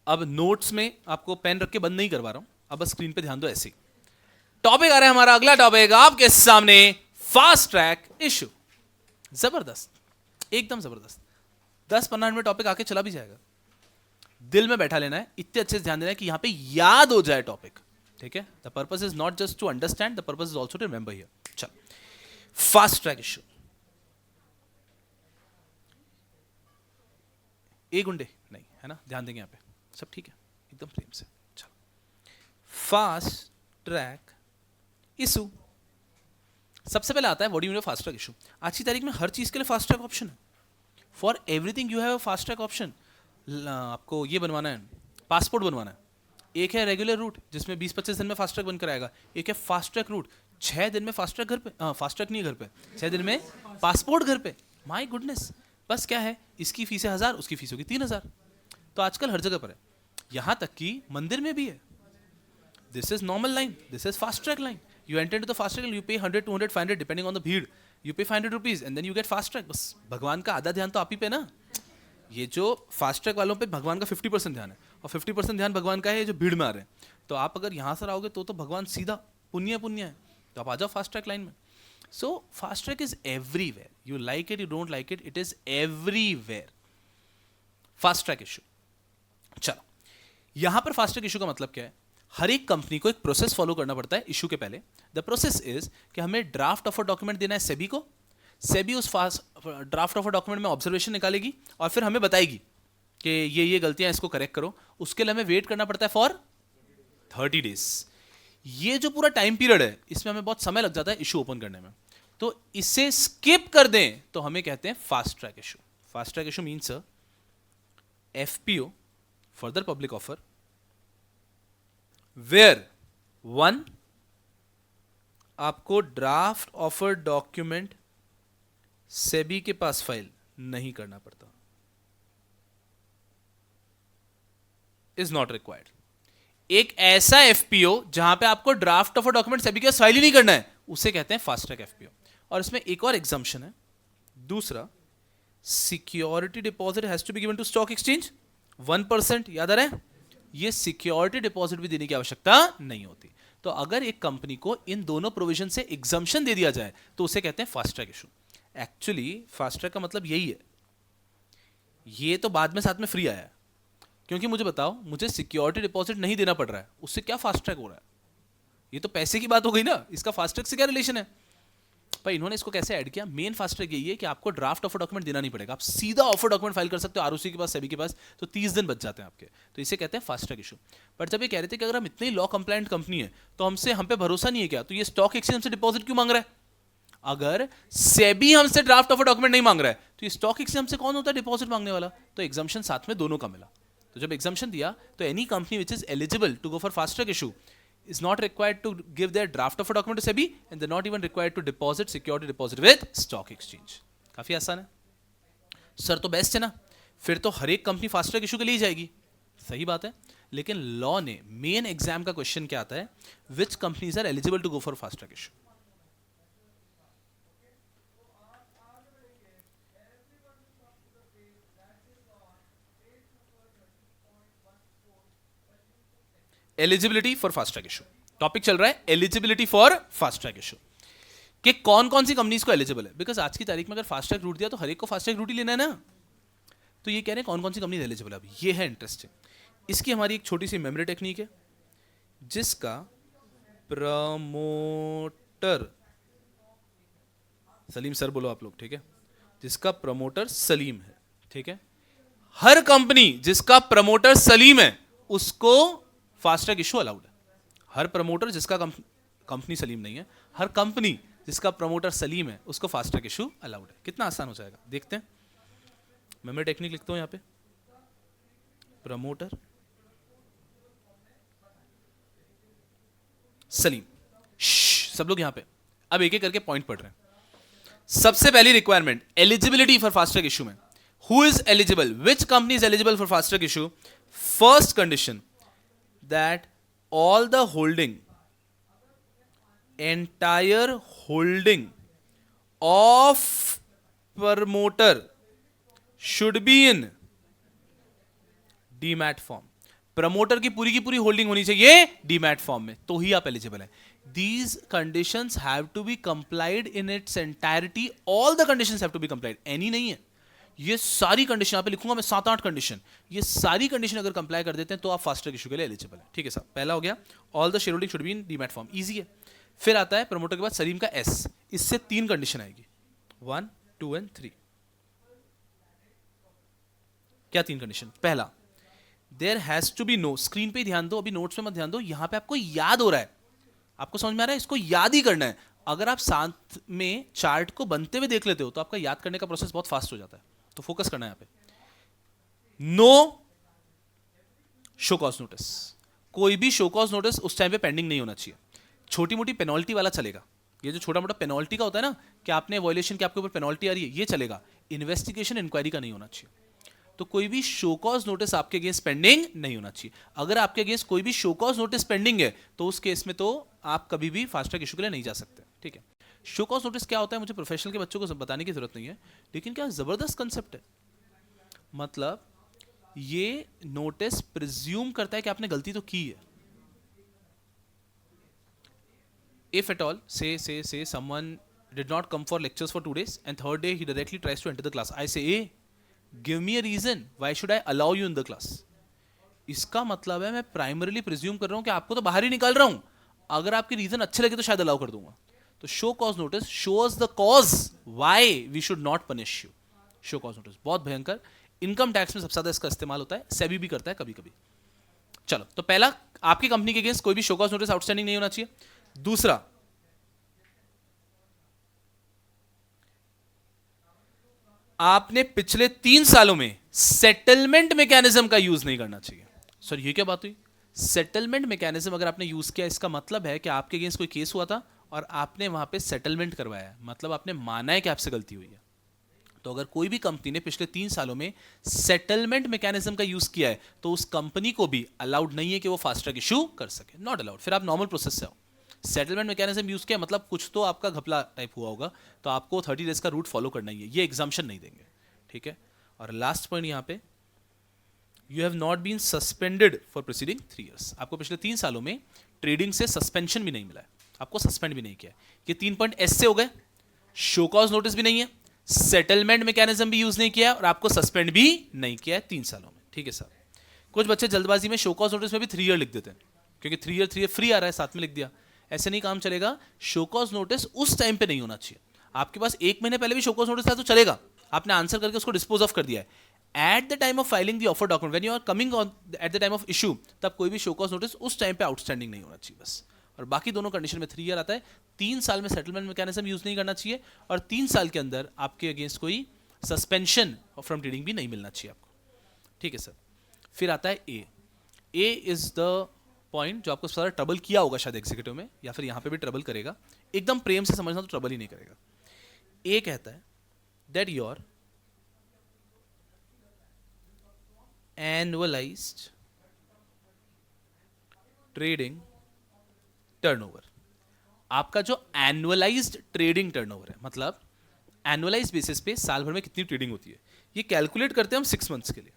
अब नोट्स में आपको पेन रख के बंद नहीं करवा रहा हूं, अब बस स्क्रीन पे ध्यान दो ऐसे ही। टॉपिक आ रहा है हमारा अगला टॉपिक आपके सामने, फास्ट ट्रैक इशू। जबरदस्त, एकदम जबरदस्त। 10-15 मिनट में टॉपिक आके चला भी जाएगा। दिल में बैठा लेना है, इतने अच्छे से ध्यान देना है कि यहां पे याद हो जाए टॉपिक, ठीक है। The purpose is not just to understand, the purpose is also to remember here. चल, फास्ट ट्रैक इशू। एक गुंडे नहीं है ना, ध्यान देंगे यहां पे, सब ठीक है, एकदम प्रेम से। चलो, फास्ट ट्रैक इशू। सबसे पहले आता है what do you mean fast track issue. आज की तारीख में हर चीज के लिए फास्ट ट्रैक ऑप्शन है। For everything you have a fast track option. आपको ये बनवाना है, पासपोर्ट बनवाना है, एक है रेगुलर रूट जिसमें 20-25 दिन में फास्ट ट्रैक बनकर आएगा, एक है फास्ट ट्रैक रूट 6 दिन में फास्ट ट्रैक घर पे, फास्ट ट्रैक नहीं है घर पे, 6 दिन में पासपोर्ट घर पे। माय गुडनेस, बस क्या है, इसकी फीस है 1000, उसकी फीस होगी 3000। तो आजकल हर जगह पर है, यहां तक कि मंदिर में भी है। This is normal line, this is fast track line. You enter into the fast track, you pay 100, 200, 500 depending on the भीड़, you pay 500 rupees and then you get fast track. बस भगवान का आधा ध्यान तो आप ही पे ना। ये जो फास्ट ट्रैक वालों पे भगवान का 50% ध्यान है, और 50% ध्यान भगवान का है जो भीड़ में आ रहे हैं। तो आप अगर यहाँ से आओगे तो भगवान सीधा पुण्य पुण्य है, तो आप आ जाओ फास्ट ट्रैक लाइन में। So fast track is everywhere, you like it, you don't like it, it is everywhere. Fast track issue. चलो, यहां पर फास्ट ट्रैक इशू का मतलब क्या है, हर एक कंपनी को एक प्रोसेस फॉलो करना पड़ता है इशू के पहले। द प्रोसेस इज कि हमें ड्राफ्ट ऑफ अ डॉक्यूमेंट देना है सेबी को, सेबी उस ड्राफ्ट ऑफ अ डॉक्यूमेंट में ऑब्जर्वेशन निकालेगी और फिर हमें बताएगी कि ये गलतियां, इसको करेक्ट करो। उसके लिए हमें वेट करना पड़ता है फॉर 30 डेज। ये जो पूरा टाइम पीरियड है, इसमें हमें बहुत समय लग जाता है इशू ओपन करने में। तो इसे स्किप कर दें तो हमें कहते हैं fast track issue. Fast track issue means FPO, further public offer, where 1 आपको ड्राफ्ट ऑफर डॉक्यूमेंट सेबी के पास फाइल नहीं करना पड़ता, इज नॉट रिक्वायर्ड। एक ऐसा एफपीओ जहां पे आपको ड्राफ्ट ऑफ डॉक्यूमेंट सेबी के पास फाइल ही नहीं करना है, उसे कहते हैं फास्ट ट्रैक एफपीओ। और इसमें एक और एग्जाम्पशन है, दूसरा, security deposit has to be given to stock exchange 1%। याद आ रहा है, ये सिक्योरिटी डिपॉजिट भी देने की आवश्यकता नहीं होती। तो अगर एक कंपनी को इन दोनों प्रोविजन से एग्जम्पशन दे दिया जाए तो उसे कहते हैं fast track issue. Actually fast track का मतलब यही है, ये तो बाद में साथ में फ्री आया है। क्योंकि मुझे बताओ, मुझे सिक्योरिटी डिपॉजिट नहीं देना पड़ रहा है, उससे क्या फास्ट ट्रैक हो रहा है? ये तो पैसे की बात हो गई ना, इसका फास्ट ट्रैक से क्या रिलेशन है? पर इन्होंने इसको कैसे ऐड किया, मेन फास्ट ट्रैक यही है कि आपको ड्राफ्ट ऑफर डॉक्यूमेंट देना नहीं पड़ेगा, आप सीधा ऑफर डॉक्यूमेंट फाइल कर सकते हो आरओसी के पास, सेबी के पास, तो 30 दिन बच जाते हैं आपके। तो इसे कहते हैं फास्ट ट्रैक इशू। बट जब ये कह रहे थे कि अगर हम इतनी लॉ कंप्लायंट कंपनी है तो हम पे भरोसा नहीं है क्या, तो ये स्टॉक एक्सचेंज हमसे डिपॉजिट क्यों मांग रहा है? अगर सेबी हमसे ड्राफ्ट ऑफर डॉक्यूमेंट नहीं मांग रहा है तो ये स्टॉक एक्सचेंज हमसे कौन होता है डिपॉजिट मांगने वाला? तो एग्जम्पशन साथ में दोनों का मिला। तो जब एग्जम्पशन दिया तो any company which is eligible to go for fast track issue is not required to give their draft of a document to SEBI and they're not even required to deposit security deposit with stock exchange. काफी आसान है sir, तो best है ना, फिर तो हर एक company fast track issue के लिए जाएगी। सही बात है, लेकिन लॉ ने मेन एग्जाम का क्वेश्चन क्या आता है, which companies are eligible to go for fast track issue. Eligibility for fast track issue topic चल रहा है, eligibility for fast track issue कि कौन कौन सी कंपनीज को एलिजिबल है। बिकॉज आज की तारीख में अगर फास्ट ट्रैक रूट दिया तो हर एक को फास्ट ट्रैक रूट ही लेना है ना। तो ये कह रहे हैं कौन कौन सी कंपनी एलिजिबल है। अभी ये है इंटरेस्टिंग। इसकी हमारी एक छोटी सी मेमोरी टेक्निक है, जिसका प्रमोटर, सलीम सर बोलो आप लोग, ठीक है, जिसका प्रमोटर सलीम है, ठीक है। हर कंपनी जिसका प्रमोटर सलीम है उसको फास्ट ट्रैक इशू अलाउड है। हर प्रमोटर जिसका कंपनी सलीम नहीं है, हर कंपनी जिसका प्रमोटर सलीम है उसको फास्ट ट्रैक इशू अलाउड है। कितना आसान हो जाएगा देखते हैं। मेमोरी टेक्निक लिखता हूं यहां पे, प्रमोटर सलीम। सब लोग यहां पे अब एक एक करके पॉइंट पढ़ रहे हैं। सबसे पहली requirement eligibility for fast track issue में, who is eligible, which company is eligible for fast track issue. First condition that all the holding, entire holding of promoter should be in demat form. Promoter की पूरी holding होनी चाहिए demat form में, तो ही आप eligible है। these conditions have to be complied in its entirety. All the conditions have to be complied. any नहीं है, ये सारी कंडीशन, यहाँ पे लिखूंगा मैं 7-8 कंडीशन, ये सारी कंडीशन अगर कंप्लाई कर देते हैं तो आप फास्ट ट्रैक इशू के लिए एलिजिबल है. ठीक है साहब, पहला हो गया all the share holding should be in demat form, easy है. फिर आता है प्रमोटर के बाद सलीम का एस, इससे 3 कंडीशन आएगी, 1, 2 एंड 3. क्या 3 कंडीशन? पहला, there has to be no, screen पे ध्यान दो, अभी नोट्स में मत ध्यान दो, यहां पे आपको याद हो रहा है, आपको समझ में आ रहा है, इसको याद ही करना है. अगर आप साथ में चार्ट को बनते हुए देख लेते हो तो आपका याद करने का प्रोसेस बहुत फास्ट हो जाता है. तो फोकस करना है यहां पे. नो शो कॉज नोटिस, कोई भी शो कॉज नोटिस उस टाइम पे पेंडिंग नहीं होना चाहिए. छोटी मोटी पेनल्टी वाला चलेगा, ये जो छोटा मोटा पेनल्टी का होता है ना कि आपने वायलेशन की आपके ऊपर पेनल्टी आ रही है, ये चलेगा. इन्वेस्टिगेशन इंक्वायरी का नहीं होना चाहिए. तो कोई भी शो कॉज नोटिस आपके अगेंस्ट पेंडिंग नहीं होना चाहिए. अगर आपके अगेंस्ट कोई भी शो कॉज नोटिस पेंडिंग है तो उस केस में तो आप कभी भी फास्ट ट्रैक इशू के लिए नहीं जा सकते. ठीक है, शो कॉज नोटिस क्या होता है मुझे प्रोफेशनल के बच्चों को बताने की जरूरत नहीं है, लेकिन क्या जबरदस्त कंसेप्ट है. मतलब ये नोटिस प्रिज्यूम करता है कि आपने गलती तो की है. If at all, say someone did not come for lectures for 2 days and third day he directly tries to enter the class. I say, hey, give me a reason. Why should I allow you in the class? इसका मतलब है मैं primarily presume कर रहा हूं कि आपको तो बाहर ही निकाल रहा हूं. अगर आपके रीजन अच्छे लगे तो शायद अलाउ कर दूंगा. तो show cause notice shows the cause why we should not punish you. Show cause notice बहुत भयंकर, इनकम टैक्स में सबसे ज्यादा इसका इस्तेमाल होता है, सेबी भी करता है कभी कभी. चलो, तो पहला, आपकी कंपनी के अगेंस्ट कोई भी शो कॉज नोटिस आउटस्टैंडिंग नहीं होना चाहिए. दूसरा, आपने पिछले 3 सालों में सेटलमेंट मैकेनिज्म का यूज नहीं करना चाहिए. सर ये क्या बात हुई? सेटलमेंट मैकेनिज्म अगर आपने यूज किया, इसका मतलब है कि आपके अगेंस्ट कोई केस हुआ था और आपने वहां पे सेटलमेंट करवाया है, मतलब आपने माना है कि आपसे गलती हुई है. तो अगर कोई भी कंपनी ने पिछले 3 सालों में सेटलमेंट मैकेनिज्म का यूज किया है तो उस कंपनी को भी अलाउड नहीं है कि वो फास्ट ट्रैक इशू कर सके. Not allowed. फिर आप नॉर्मल प्रोसेस से आओ. सेटलमेंट मैकेनिज्म यूज किया मतलब कुछ तो आपका घपला टाइप हुआ होगा, तो आपको 30 डेज का रूट फॉलो करना ही है, ये एग्जाम्पशन नहीं देंगे. ठीक है. और लास्ट पॉइंट यहां पे, you have not been suspended for preceding 3 years. आपको पिछले 3 सालों में ट्रेडिंग से सस्पेंशन भी नहीं मिला है, आपको सस्पेंड भी नहीं किया है. ये 3 पॉइंट एस से हो गए. शो कॉज नोटिस भी नहीं है, सेटलमेंट मैकेनिज्म भी यूज नहीं किया और आपको सस्पेंड भी नहीं किया है 3 सालों में. ठीक है सर. कुछ बच्चे जल्दबाजी में शो कॉज नोटिस में भी 3 year लिख देते हैं, क्योंकि 3 year फ्री आ रहा है, साथ में लिख दिया. ऐसे नहीं काम चलेगा. शो कॉज नोटिस उस टाइम पे नहीं होना चाहिए. आपके पास 1 महीने पहले भी शो कॉज नोटिस था तो चलेगा, आपने आंसर करके उसको डिस्पोज ऑफ कर दिया है. At the time of filing the offer document, when you are coming on at the time of issue, तब कोई भी शो कॉज नोटिस उस टाइम पे आउटस्टैंडिंग नहीं होना चाहिए बस. और बाकी दोनों कंडीशन में 3 year आता है. 3 साल में सेटलमेंट मैकेनिज्म यूज नहीं करना चाहिए और 3 साल के अंदर आपके अगेंस्ट कोई सस्पेंशन फ्रॉम ट्रेडिंग भी नहीं मिलना चाहिए आपको. ठीक है सर. फिर आता है ए. ए इज द पॉइंट जो आपको सारा ट्रबल किया होगा शायद एग्जीक्यूटिव में, या फिर यहां पे भी ट्रबल करेगा. एकदम प्रेम से समझना तो ट्रबल ही नहीं करेगा. ए कहता है that your annualised trading turnover, आपका जो एनुअलाइज्ड ट्रेडिंग टर्नओवर है, मतलब एनुअलाइज बेसिस पे साल भर में कितनी ट्रेडिंग होती है, ये कैलकुलेट करते हैं हम 6 months के लिए.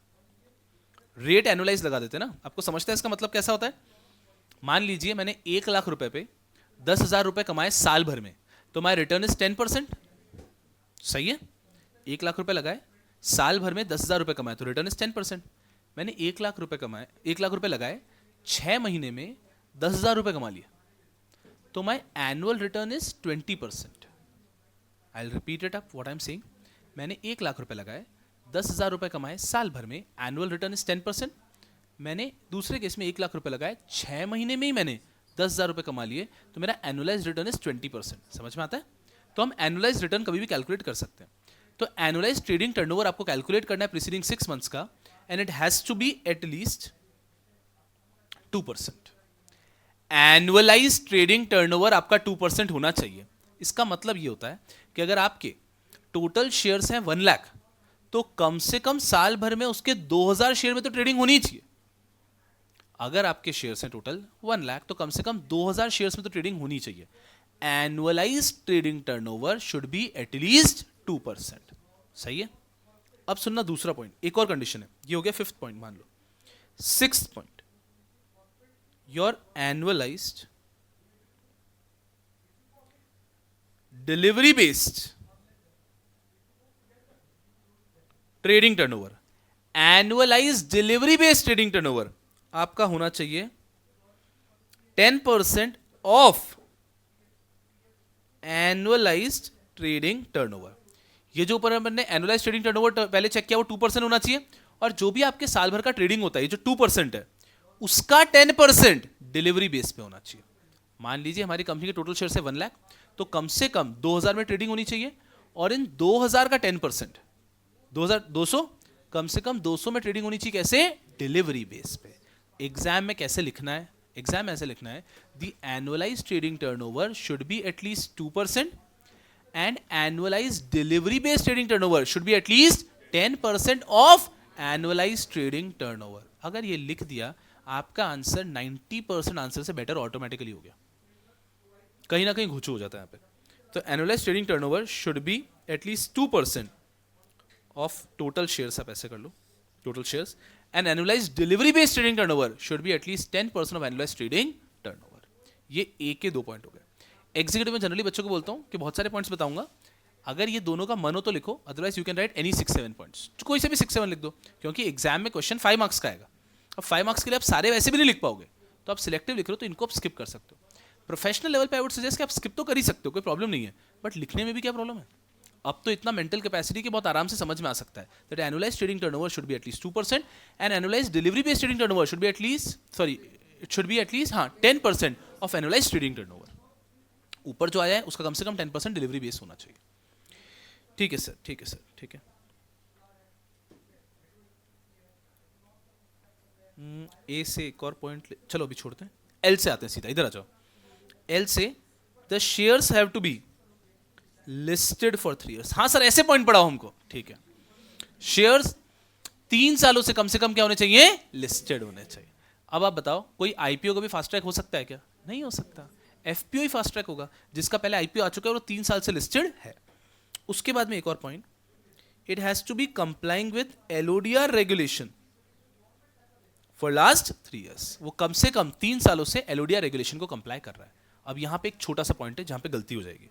रेट एनुअलाइज लगा देते हैं ना. आपको समझता है इसका मतलब कैसा होता है? मान लीजिए मैंने 1 लाख रुपए पे 10,000 रुपए कमाए साल भर में, तो माई रिटर्न इज 10%. सही है. 1 लाख रुपए लगाए, साल भर में 10,000 रुपए कमाए, तो रिटर्न इज 10%. मैंने 1 लाख रुपए कमाए, 1 लाख रुपए लगाए, 6 महीने में 10,000 रुपए कमा लिए, तो my annual return is 20%. I will repeat it up what I am saying. मैंने 1 लाख रुपए लगाए, 10,000 रुपए कमाए साल भर में, एनुअल रिटर्न इज 10%. मैंने दूसरे केस में 1 लाख रुपए लगाए, 6 महीने में ही मैंने 10,000 रुपए कमा लिए, तो मेरा एनुअलाइज रिटर्न इज 20%. समझ में आता है? तो हम एनुअलाइज रिटर्न कभी भी कैलकुलेट कर सकते हैं. तो एनुअलाइज ट्रेडिंग टर्नओवर आपको कैलकुलेट करना है प्रीसीडिंग 6 months का, and it has to be at least 2%. Annualize trading turnover आपका 2% होना चाहिए. इसका मतलब ये होता है कि अगर आपके टोटल शेयर्स हैं 1 लाख, तो कम से कम साल भर में उसके 2,000 शेयर में तो ट्रेडिंग होनी चाहिए. अगर आपके शेयर्स हैं टोटल 1 लाख, तो कम से कम 2,000 शेयर्स में तो ट्रेडिंग होनी चाहिए. Annualise trading turnover should B at least 2%. सही है. अब सुनना दूसरा पॉइंट, एक और कंडीशन है. ये हो गया 5th पॉइंट. मान लो 6th point, your annualised delivery based trading turnover, annualised delivery based trading turnover आपका होना चाहिए 10% ऑफ एनुअलाइज्ड ट्रेडिंग टर्नओवर। ये जो ऊपर हमने एनुअलाइज्ड ट्रेडिंग टर्नओवर पहले चेक किया वो 2% होना चाहिए, और जो भी आपके साल भर का ट्रेडिंग होता है ये जो 2% है उसका 10% डिलीवरी बेस पे होना चाहिए। मान लीजिए हमारी कंपनी के टोटल शेयर है 1 लाख, तो कम से कम 2000 में ट्रेडिंग होनी चाहिए, और इन 2000 का 10% 2200, कम से कम 200 में ट्रेडिंग होनी चाहिए। कैसे? डिलीवरी बेस पे। एग्जाम में कैसे लिखना है? एग्जाम में ऐसे लिखना है, the annualized trading turnover should be at least 2% and annualized delivery based trading turnover should be at least 10% of annualized trading turnover. अगर ये लिख दिया, आपका आंसर 90% आंसर से बेटर ऑटोमेटिकली हो गया। कहीं ना कहीं घुचू हो जाता है यहाँ पे। तो annualized trading turnover should be at least 2% of total shares, आप ऐसे कर लो, total shares, and annualized delivery based trading turnover should be at least 10% of annualized trading turnover. ये ए के 2 पॉइंट हो गए। एग्जीक्यूटिव में जनरली बच्चों को बोलता हूँ कि बहुत सारे पॉइंट्स बताऊंगा, अगर ये दोनों का मन हो तो लिखो, otherwise you can write any 6-7 points, कोई से भी 6-7 लिख दो, क्योंकि एग्जाम में क्वेश्चन 5 मार्क्स का आएगा। अब 5 मार्क्स के लिए आप सारे वैसे भी नहीं लिख पाओगे, तो आप सिलेक्टिव लिख रहे हो तो इनको आप स्किप कर सकते हो। प्रोफेशनल लेवल पे आई वुड सजेस्ट कि आप स्किप तो कर ही सकते हो, कोई प्रॉब्लम नहीं है, बट लिखने में भी क्या प्रॉब्लम है? अब तो इतना मेंटल कैपेसिटी कि बहुत आराम से समझ में आ सकता है that annualised trading turnover should be at least 2% and annualized delivery based trading turnover should be at least, sorry, it should be at least 10% of annualized trading turnover. ऊपर जो आया है उसका कम से कम 10% डिलीवरी बेस होना चाहिए। ठीक है सर, ठीक है सर, ठीक है। ए से एक और पॉइंट, चलो अभी छोड़ते हैं, एल से आते हैं सीधा, इधर आ जाओ। एल से the shares have to be listed for 3 years। हाँ सर, ऐसे पॉइंट पढ़ाओ हमको, ठीक है। शेयर्स 3 सालों से कम क्या होने चाहिए? लिस्टेड होने चाहिए। अब आप बताओ, कोई आईपीओ का भी फास्ट ट्रैक हो सकता है क्या? नहीं हो सकता। एफपीओ ही फास्ट ट्रैक होगा, जिसका पहले आईपीओ आ चुका है और वो 3 साल से लिस्टेड है। उसके बाद में एक और point, it has to be complying with LODR regulation for last 3 years। वो कम से कम 3 सालों से एलओडीआर रेगुलेशन को कंप्लाई कर रहा है। अब यहां पे एक छोटा सा पॉइंट है जहां पे गलती हो जाएगी।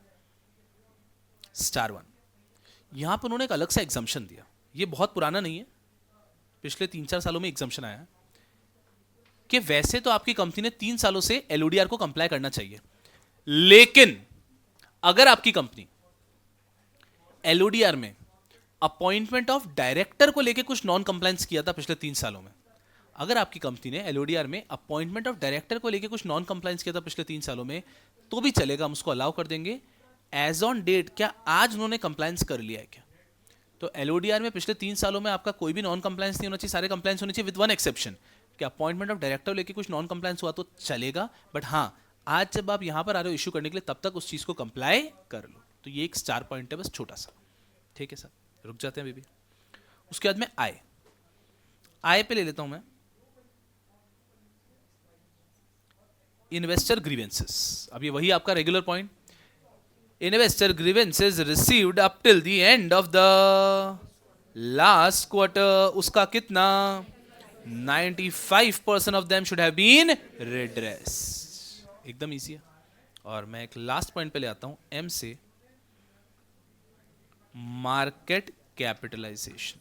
स्टार 1, यहां पर उन्होंने एक अलग सा एग्जम्पशन दिया, ये बहुत पुराना नहीं है, पिछले 3-4 सालों में एग्जम्पशन आया है कि वैसे तो आपकी कंपनी ने 3 सालों से एलओडीआर को कंप्लाई करना चाहिए, लेकिन अगर आपकी कंपनी एलओडीआर में अपॉइंटमेंट ऑफ डायरेक्टर को लेकर कुछ नॉन कंप्लायंस किया था पिछले 3 सालों में, अगर आपकी कंपनी ने एलओडीआर में अपॉइंटमेंट ऑफ डायरेक्टर को लेकर कुछ नॉन कंप्लायंस किया था पिछले 3 सालों में, तो भी चलेगा, हम उसको अलाउ कर देंगे। एज ऑन डेट, क्या आज उन्होंने कंप्लायंस कर लिया है क्या? तो एलओडीआर में पिछले 3 सालों में आपका कोई भी नॉन कंप्लायंस नहीं होना चाहिए, सारे कंप्लायंस होने चाहिए विद वन एक्सेप्शन, कि अपॉइंटमेंट ऑफ डायरेक्टर लेके कुछ नॉन कंप्लायंस हुआ तो चलेगा, बट हाँ, आज जब आप यहां पर आ रहे हो इश्यू करने के लिए, तब तक उस चीज को कंप्लाई कर लो। तो ये एक स्टार पॉइंट है, बस छोटा सा। ठीक है सर, रुक जाते हैं अभी भी। उसके बाद में आय पे ले लेता हूं मैं, इन्वेस्टर ग्रीवेंसेस। अब ये वही आपका regular point, investor grievances received up till the end of the last quarter, उसका कितना? 95% of them should have been redressed. एकदम इजी है। और मैं एक लास्ट पॉइंट पे ले आता हूं, एम से मार्केट कैपिटलाइजेशन।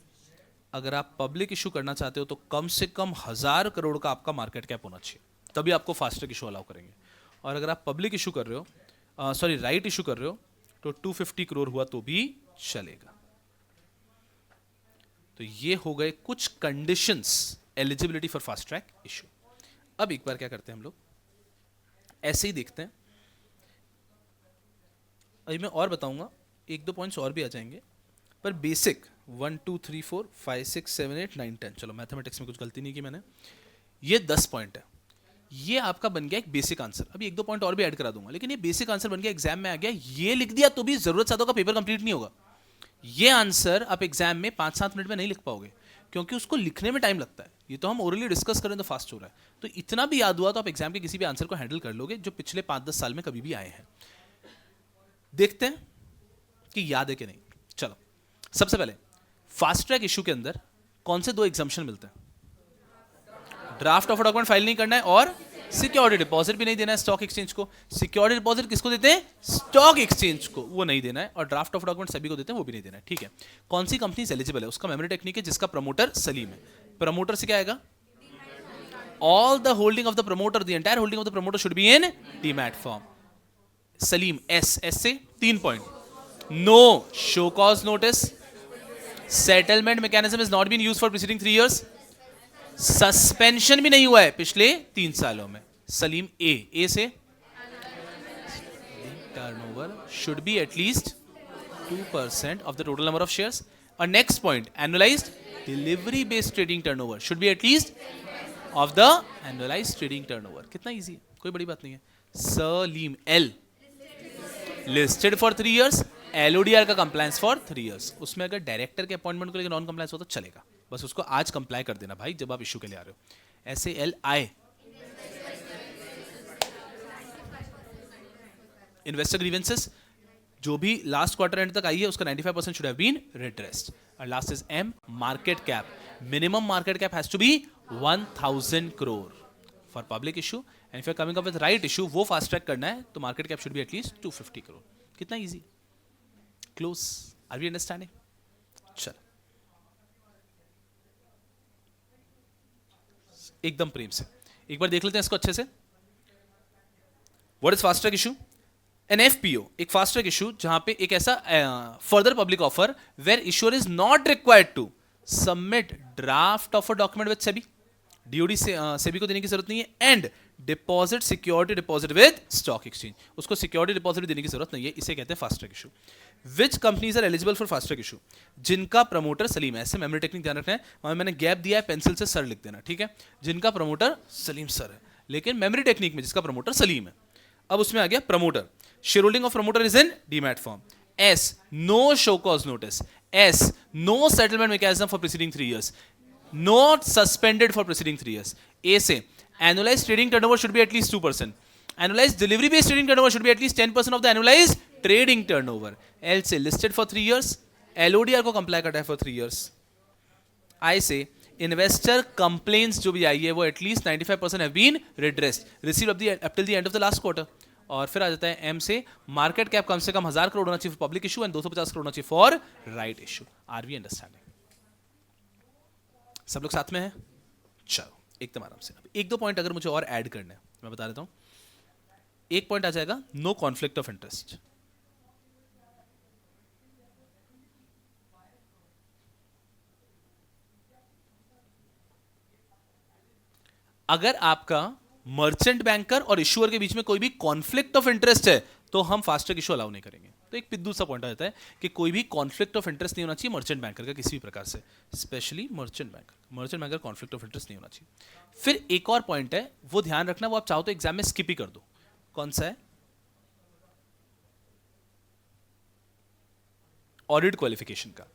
अगर आप पब्लिक इशू करना चाहते हो तो कम से कम 1000 करोड़ का आपका मार्केट कैप होना चाहिए, तभी आपको फास्ट ट्रैक इशू अलाउ करेंगे। और अगर आप पब्लिक इशू कर रहे हो, सॉरी राइट इशू कर रहे हो, तो 250 करोड़ हुआ तो भी चलेगा। तो ये हो गए कुछ conditions eligibility for fast track issue. अब एक बार क्या करते हैं हम लोग, ऐसे ही देखते हैं। अभी मैं और बताऊंगा, 1-2 पॉइंट्स और भी आ जाएंगे, पर बेसिक 1 2 3 4 5 6 7 8 9 10, चलो मैथमेटिक्स में कुछ गलती नहीं की मैंने, ये 10 पॉइंट है। ये आपका बन गया एक बेसिक आंसर। अभी 1-2 पॉइंट और भी ऐड करा दूंगा, लेकिन ये बेसिक आंसर बन गया, एग्जाम में आ गया। ये लिख दिया तो भी जरूरत ज्यादा का पेपर कंप्लीट नहीं होगा। ये आंसर आप एग्जाम में 5-7 मिनट में नहीं लिख पाओगे, क्योंकि उसको लिखने में टाइम लगता है। ये तो हम ओरली डिस्कस करें तो फास्ट हो रहा है, तो इतना भी याद हुआ तो आप एग्जाम के किसी भी आंसर को हैंडल कर लोगे जो पिछले 5-10 साल में कभी भी आए हैं। देखते हैं कि याद है कि नहीं। चलो, सबसे पहले फास्ट ट्रैक इशू के अंदर कौन से 2 एग्जाम्पशन मिलते हैं? ड्राफ्ट ऑफ डॉक्यूमेंट फाइल नहीं करना है और सिक्योरिटी डिपॉजिट भी नहीं देना है स्टॉक एक्सचेंज को। सिक्योरिटी डिपॉजिट किसको देते हैं? स्टॉक एक्सचेंज को, वो नहीं देना है। और ड्राफ्ट ऑफ डॉक्यूमेंट सभी को देते हैं, वो भी नहीं देना है, ठीक है। कौन सी कंपनी एलिजिबल है? उसका मेमोरी टेक्निक है जिसका प्रमोटर सलीम है। प्रमोटर से क्या आएगा? All the holding of the promoter, the entire holding of the promoter should be in demat form. Salim, S से 3 point. No show cause notice, settlement mechanism is not been used for preceding 3 years, suspension भी नहीं हुआ है पिछले 3 सालों में। सलीम A से turnover should be at least 2% of the total number of shares. और next point, annualized delivery based trading turnover should be at least of the annualized trading turnover. कितना इजी है, कोई बड़ी बात नहीं है। सलीम L listed for 3 years, LODR का कंप्लायंस फॉर 3 इयर्स। उसमें अगर डायरेक्टर के अपॉइंटमेंट को लेकर नॉन कंप्लायंस हो तो चलेगा, बस उसको आज कंप्लाई कर देना भाई जब आप इशू के लिए आ रहे हो। ऐसे एल आई इन्वेस्टर ग्रीवेंसेस, जो भी लास्ट क्वार्टर एंड तक आई है उसका 95% शुड हैव बीन रिड्रेस्ड। और last is M, market cap, minimum market cap has to be 1000 crore for public issue, and if you are coming up with right issue, वो fast track करना है तो market cap should be at least 250 crore. कितना easy, close, are we understanding? चल एकदम प्रेम से एक बार देख लेते हैं इसको अच्छे से। What is fast track issue? An FPO, एक फास्ट ट्रैक इशू जहां पे एक ऐसा further public offer where issuer is not required to submit draft offer document with SEBI, DOD से सेबी को देने की जरूरत नहीं है, and deposit security deposit with stock exchange, उसको सिक्योरिटी डिपॉजिट देने की जरूरत नहीं है, इसे कहते हैं fast track issue. Which companies are eligible for fast track issue? जिनका प्रमोटर सलीम है। ऐसे मेमोरी टेक्निक ध्यान रखना है, वहां मैंने गैप दिया है, पेंसिल से सर लिख देना, ठीक है। जिनका प्रमोटर सलीम सर है, लेकिन मेमोरी टेक्निक में जिसका प्रमोटर सलीम है। अब उसमें आ गया promoter, share holding of promoter is in demat form. Yes, no show cause notice. Yes, no settlement mechanism for preceding 3 years, not suspended for preceding 3 years. A से, annualized trading turnover should be at least 2%. Annualized delivery based trading turnover should be at least 10% of the annualized trading turnover. L से listed for 3 years, LODR को comply करता है for 3 years. I से investor complaints जो भी आई है वो at least 95% have been redressed, received up till the end of the last quarter. और फिर आ जाता है M से, market cap कम से कम 1000 करोड़ होना चाहिए for public issue and 250 crore होना चाहिए for right issue. Are we understanding? सब लोग साथ में हैं? चलो एकदम आराम से। एक दो पॉइंट अगर मुझे और ऐड करने हैं मैं बता देता हूं। एक पॉइंट आ जाएगा, नो कॉन्फ्लिक्ट ऑफ इंटरेस्ट। अगर आपका मर्चेंट बैंकर और इश्यूअर के बीच में कोई भी कॉन्फ्लिक्ट ऑफ इंटरेस्ट है तो हम फास्ट ट्रैक इशू अलाउ नहीं करेंगे। तो एक पिद्दू सा पॉइंट आ जाता है कि कोई भी कॉन्फ्लिक्ट ऑफ इंटरेस्ट नहीं होना चाहिए मर्चेंट बैंकर का किसी भी प्रकार से, specially merchant banker conflict of interest नहीं होना चाहिए। फिर एक और पॉइंट है, वो ध्यान रखना, वो आप चाहो तो एग्जाम में स्किप ही कर दो। कौन सा है? ऑडिट क्वालिफिकेशन का।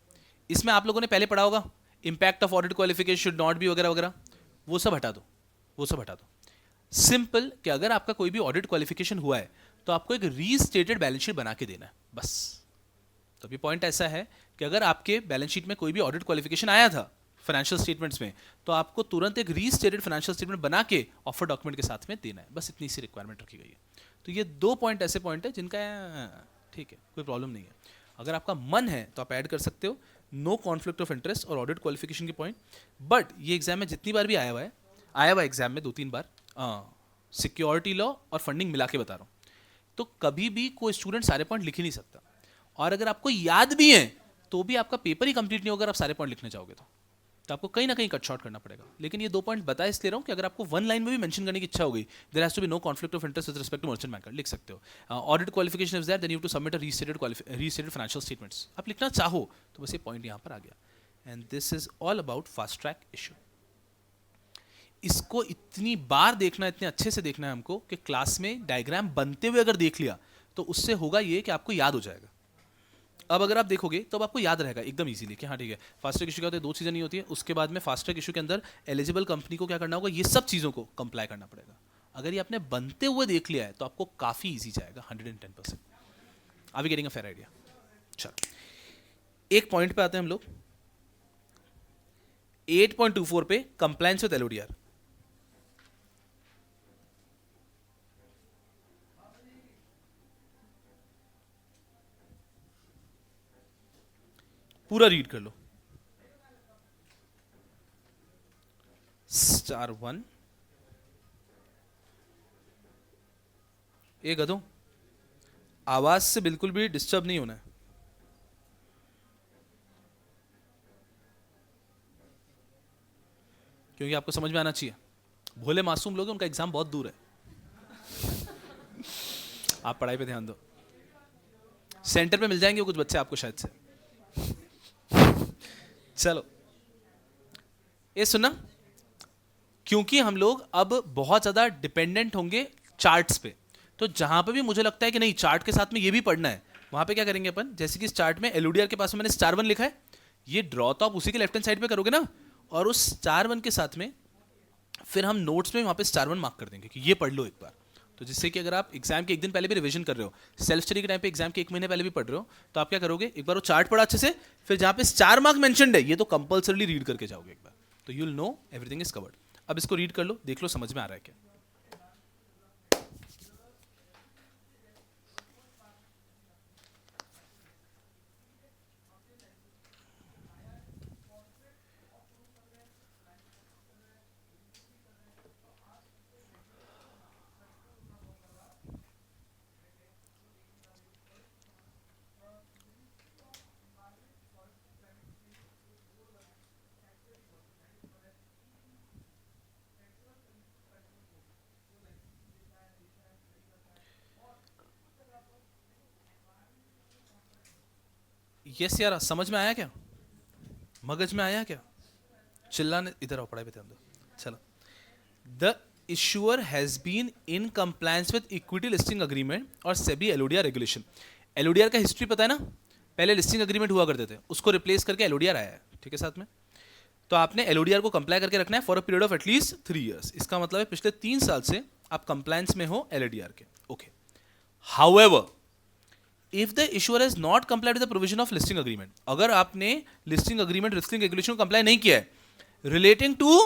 इसमें आप लोगों ने पहले पढ़ा होगा, impact of audit qualification should not be वगैरह वगैरह, वो सब हटा दो, वो सब हटा दो। सिंपल कि अगर आपका कोई भी ऑडिट क्वालिफिकेशन हुआ है तो आपको एक रीस्टेटेड बैलेंस शीट बना के देना है, बस। तो अभी पॉइंट ऐसा है कि अगर आपके बैलेंस शीट में कोई भी ऑडिट क्वालिफिकेशन आया था फाइनेंशियल स्टेटमेंट्स में, तो आपको तुरंत एक रीस्टेटेड फाइनेंशियल स्टेटमेंट बना के ऑफर डॉक्यूमेंट के साथ में देना है, बस इतनी सी रिक्वायरमेंट रखी गई है। तो ये 2 पॉइंट ऐसे पॉइंट है जिनका ठीक है, कोई प्रॉब्लम नहीं है। अगर आपका मन है तो आप ऐड कर सकते हो, नो कॉन्फ्लिक्ट ऑफ इंटरेस्ट और ऑडिट क्वालिफिकेशन के पॉइंट। बट ये एग्जाम में जितनी बार भी आया हुआ एग्जाम में 2-3 बार सिक्योरिटी लॉ और फंडिंग मिला के बता रहा हूँ, तो कभी भी कोई स्टूडेंट सारे पॉइंट लिख ही नहीं सकता। और अगर आपको याद भी है तो भी आपका पेपर ही कंप्लीट नहीं होगा, अगर आप सारे पॉइंट लिखने जाओगे तो आपको कहीं ना कहीं कट शॉर्ट करना पड़ेगा। लेकिन ये 2 पॉइंट बता इसलिए रहा हूँ कि अगर आपको 1 लाइन में भी मेंशन करने की इच्छा हो गई, there has to be no conflict of interest with respect to merchant banker, लिख सकते हो। Audit qualification is there, then you have to submit a restated financial statements. आप लिखना चाहो तो बस ये पॉइंट यहाँ पर आ गया। And this is all about fast track issue. इसको इतनी बार देखना, इतने अच्छे से देखना है हमको कि क्लास में डायग्राम बनते हुए अगर देख लिया तो उससे होगा ये कि आपको याद हो जाएगा। अब अगर आप देखोगे तो अब आपको याद रहेगा एकदम इजीली कि हाँ ठीक है, फास्ट ट्रैक इशू क्या होता है, 2 चीज़ें नहीं होती है। उसके बाद में फास्ट ट्रैक इशू के अंदर एलिजिबल कंपनी को क्या करना होगा, ये सब चीज़ों को कंप्लाई करना पड़ेगा। अगर ये आपने बनते हुए देख लिया है तो आपको काफ़ी ईजी जाएगा 110%। Are we getting a fair idea? चलो एक पॉइंट पे आते हैं हम लोग, 8.24 पे कंप्लायंस विद एलओडीआर। पूरा रीड कर लो। स्टार 1 एक गधों, आवाज से बिल्कुल भी डिस्टर्ब नहीं होना है। क्योंकि आपको समझ में आना चाहिए, भोले मासूम लोग हैं, उनका एग्जाम बहुत दूर है। आप पढ़ाई पे ध्यान दो। सेंटर पे मिल जाएंगे वो कुछ बच्चे आपको शायद से। चलो ये सुना, क्योंकि हम लोग अब बहुत ज्यादा डिपेंडेंट होंगे चार्ट्स पे, तो जहां पे भी मुझे लगता है कि नहीं चार्ट के साथ में ये भी पढ़ना है, वहां पे क्या करेंगे अपन, जैसे कि इस चार्ट में एलओडीआर के पास में मैंने स्टार 1 लिखा है, ये ड्रॉ तो आप उसी के लेफ्ट हैंड साइड पे करोगे ना, और उस स्टार 1 के साथ में फिर हम नोट्स में वहां पे स्टार 1 मार्क कर देंगे कि ये पढ़ लो एक बार। तो जिससे कि अगर आप एग्जाम के एक दिन पहले भी रिवीजन कर रहे हो, सेल्फ स्टडी के टाइम पे एग्जाम के एक महीने पहले भी पढ़ रहे हो, तो आप क्या करोगे, एक बार वो चार्ट पढ़ा अच्छे से, फिर जहां पे स्टार मार्क मेंशन्ड है ये तो कंपल्सरली रीड करके जाओगे एक बार, तो you will know everything is covered. अब इसको रीड कर लो, देख लो समझ में आ रहा है क्या। यस यार, समझ में आया क्या, मगज में आया क्या, चिल्लाने, इधर आओ पढ़ाई पे ध्यान दो। चलो, the issuer has been in compliance with equity listing agreement और सेबी एलओडीआर रेगुलेशन। एलओडीआर का हिस्ट्री पता है ना, पहले लिस्टिंग अग्रीमेंट हुआ करते थे, उसको रिप्लेस करके एलओडीआर आया है, ठीक है साथ में। तो आपने एलओडीआर को कंप्लाई करके रखना है for a period of at least 3 years. इसका मतलब है पिछले 3 साल से आप कंप्लायंस में हो एलओडीआर के, okay. However, if the issuer has not complied with the provision of listing agreement, अगर आपने लिस्टिंग अग्रीमेंट लिस्टिंग रेगुलेशन को कंप्लाई नहीं किया है relating to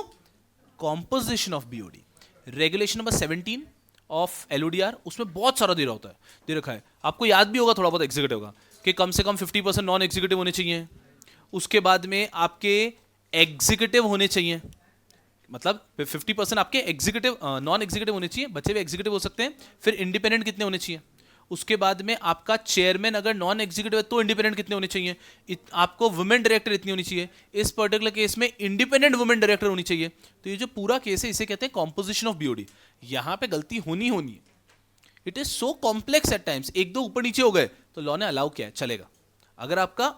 composition of BOD, regulation number 17 of LODR, उसमें बहुत सारा दे रहा होता है, दे रखा है, आपको याद भी होगा थोड़ा बहुत एग्जीक्यूटिव का, कि कम से कम 50% नॉन एग्जीक्यूटिव होने चाहिए, उसके बाद में आपके एग्जीक्यूटिव होने चाहिए, मतलब 50% आपके एग्जीक्यूटिव नॉन एग्जीक्यूटिव होने चाहिए, बच्चे भी एग्जीक्यूटिव हो सकते हैं, फिर इंडिपेंडेंट कितने होने चाहिए, उसके बाद में आपका चेयरमैन अगर नॉन एग्जीक्यूटिव है तो इंडिपेंडेंट कितने होने चाहिए, आपको वुमेन डायरेक्टर इतनी होनी चाहिए, इस पर्टिकुलर केस में इंडिपेंडेंट वुमेन डायरेक्टर होनी चाहिए। तो ये जो पूरा केस है इसे कहते हैं कॉम्पोजिशन ऑफ बीओडी। यहां पे गलती होनी है, it is so complex at times, एक दो ऊपर नीचे हो गए तो लॉ ने अलाउ किया है, चलेगा। अगर आपका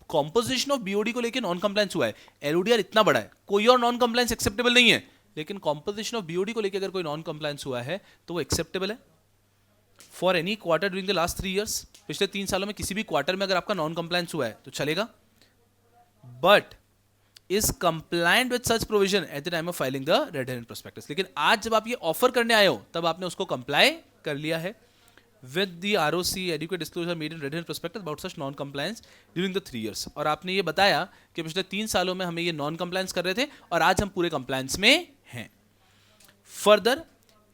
कॉम्पोजिशन ऑफ बीओडी को लेकर नॉन कंप्लायंस हुआ है, एलओडीआर इतना बड़ा है, कोई और नॉन कंप्लायंस एक्सेप्टेबल नहीं है, लेकिन कॉम्पोजिशन ऑफ बीओडी को लेकर अगर कोई नॉन कंप्लायंस हुआ है तो वो एक्सेप्टेबल है for any quarter during the last 3 years. पिछले 3 सालों में किसी भी क्वार्टर में अगर आपका नॉन कंप्लायंस हुआ है तो चलेगा, but is compliant with such provision at the time of filing the red herring prospectus. लेकिन आज जब आप ये ऑफर करने आए हो तब आपने उसको कंप्लाई कर लिया है with the ROC adequate disclosure made in red herring prospectus about such non compliance during the 3 years। और आपने ये बताया कि पिछले 3 सालों में हमें ये नॉन कंप्लायंस कर रहे थे और आज हम पूरे कंप्लायंस में हैं। Further,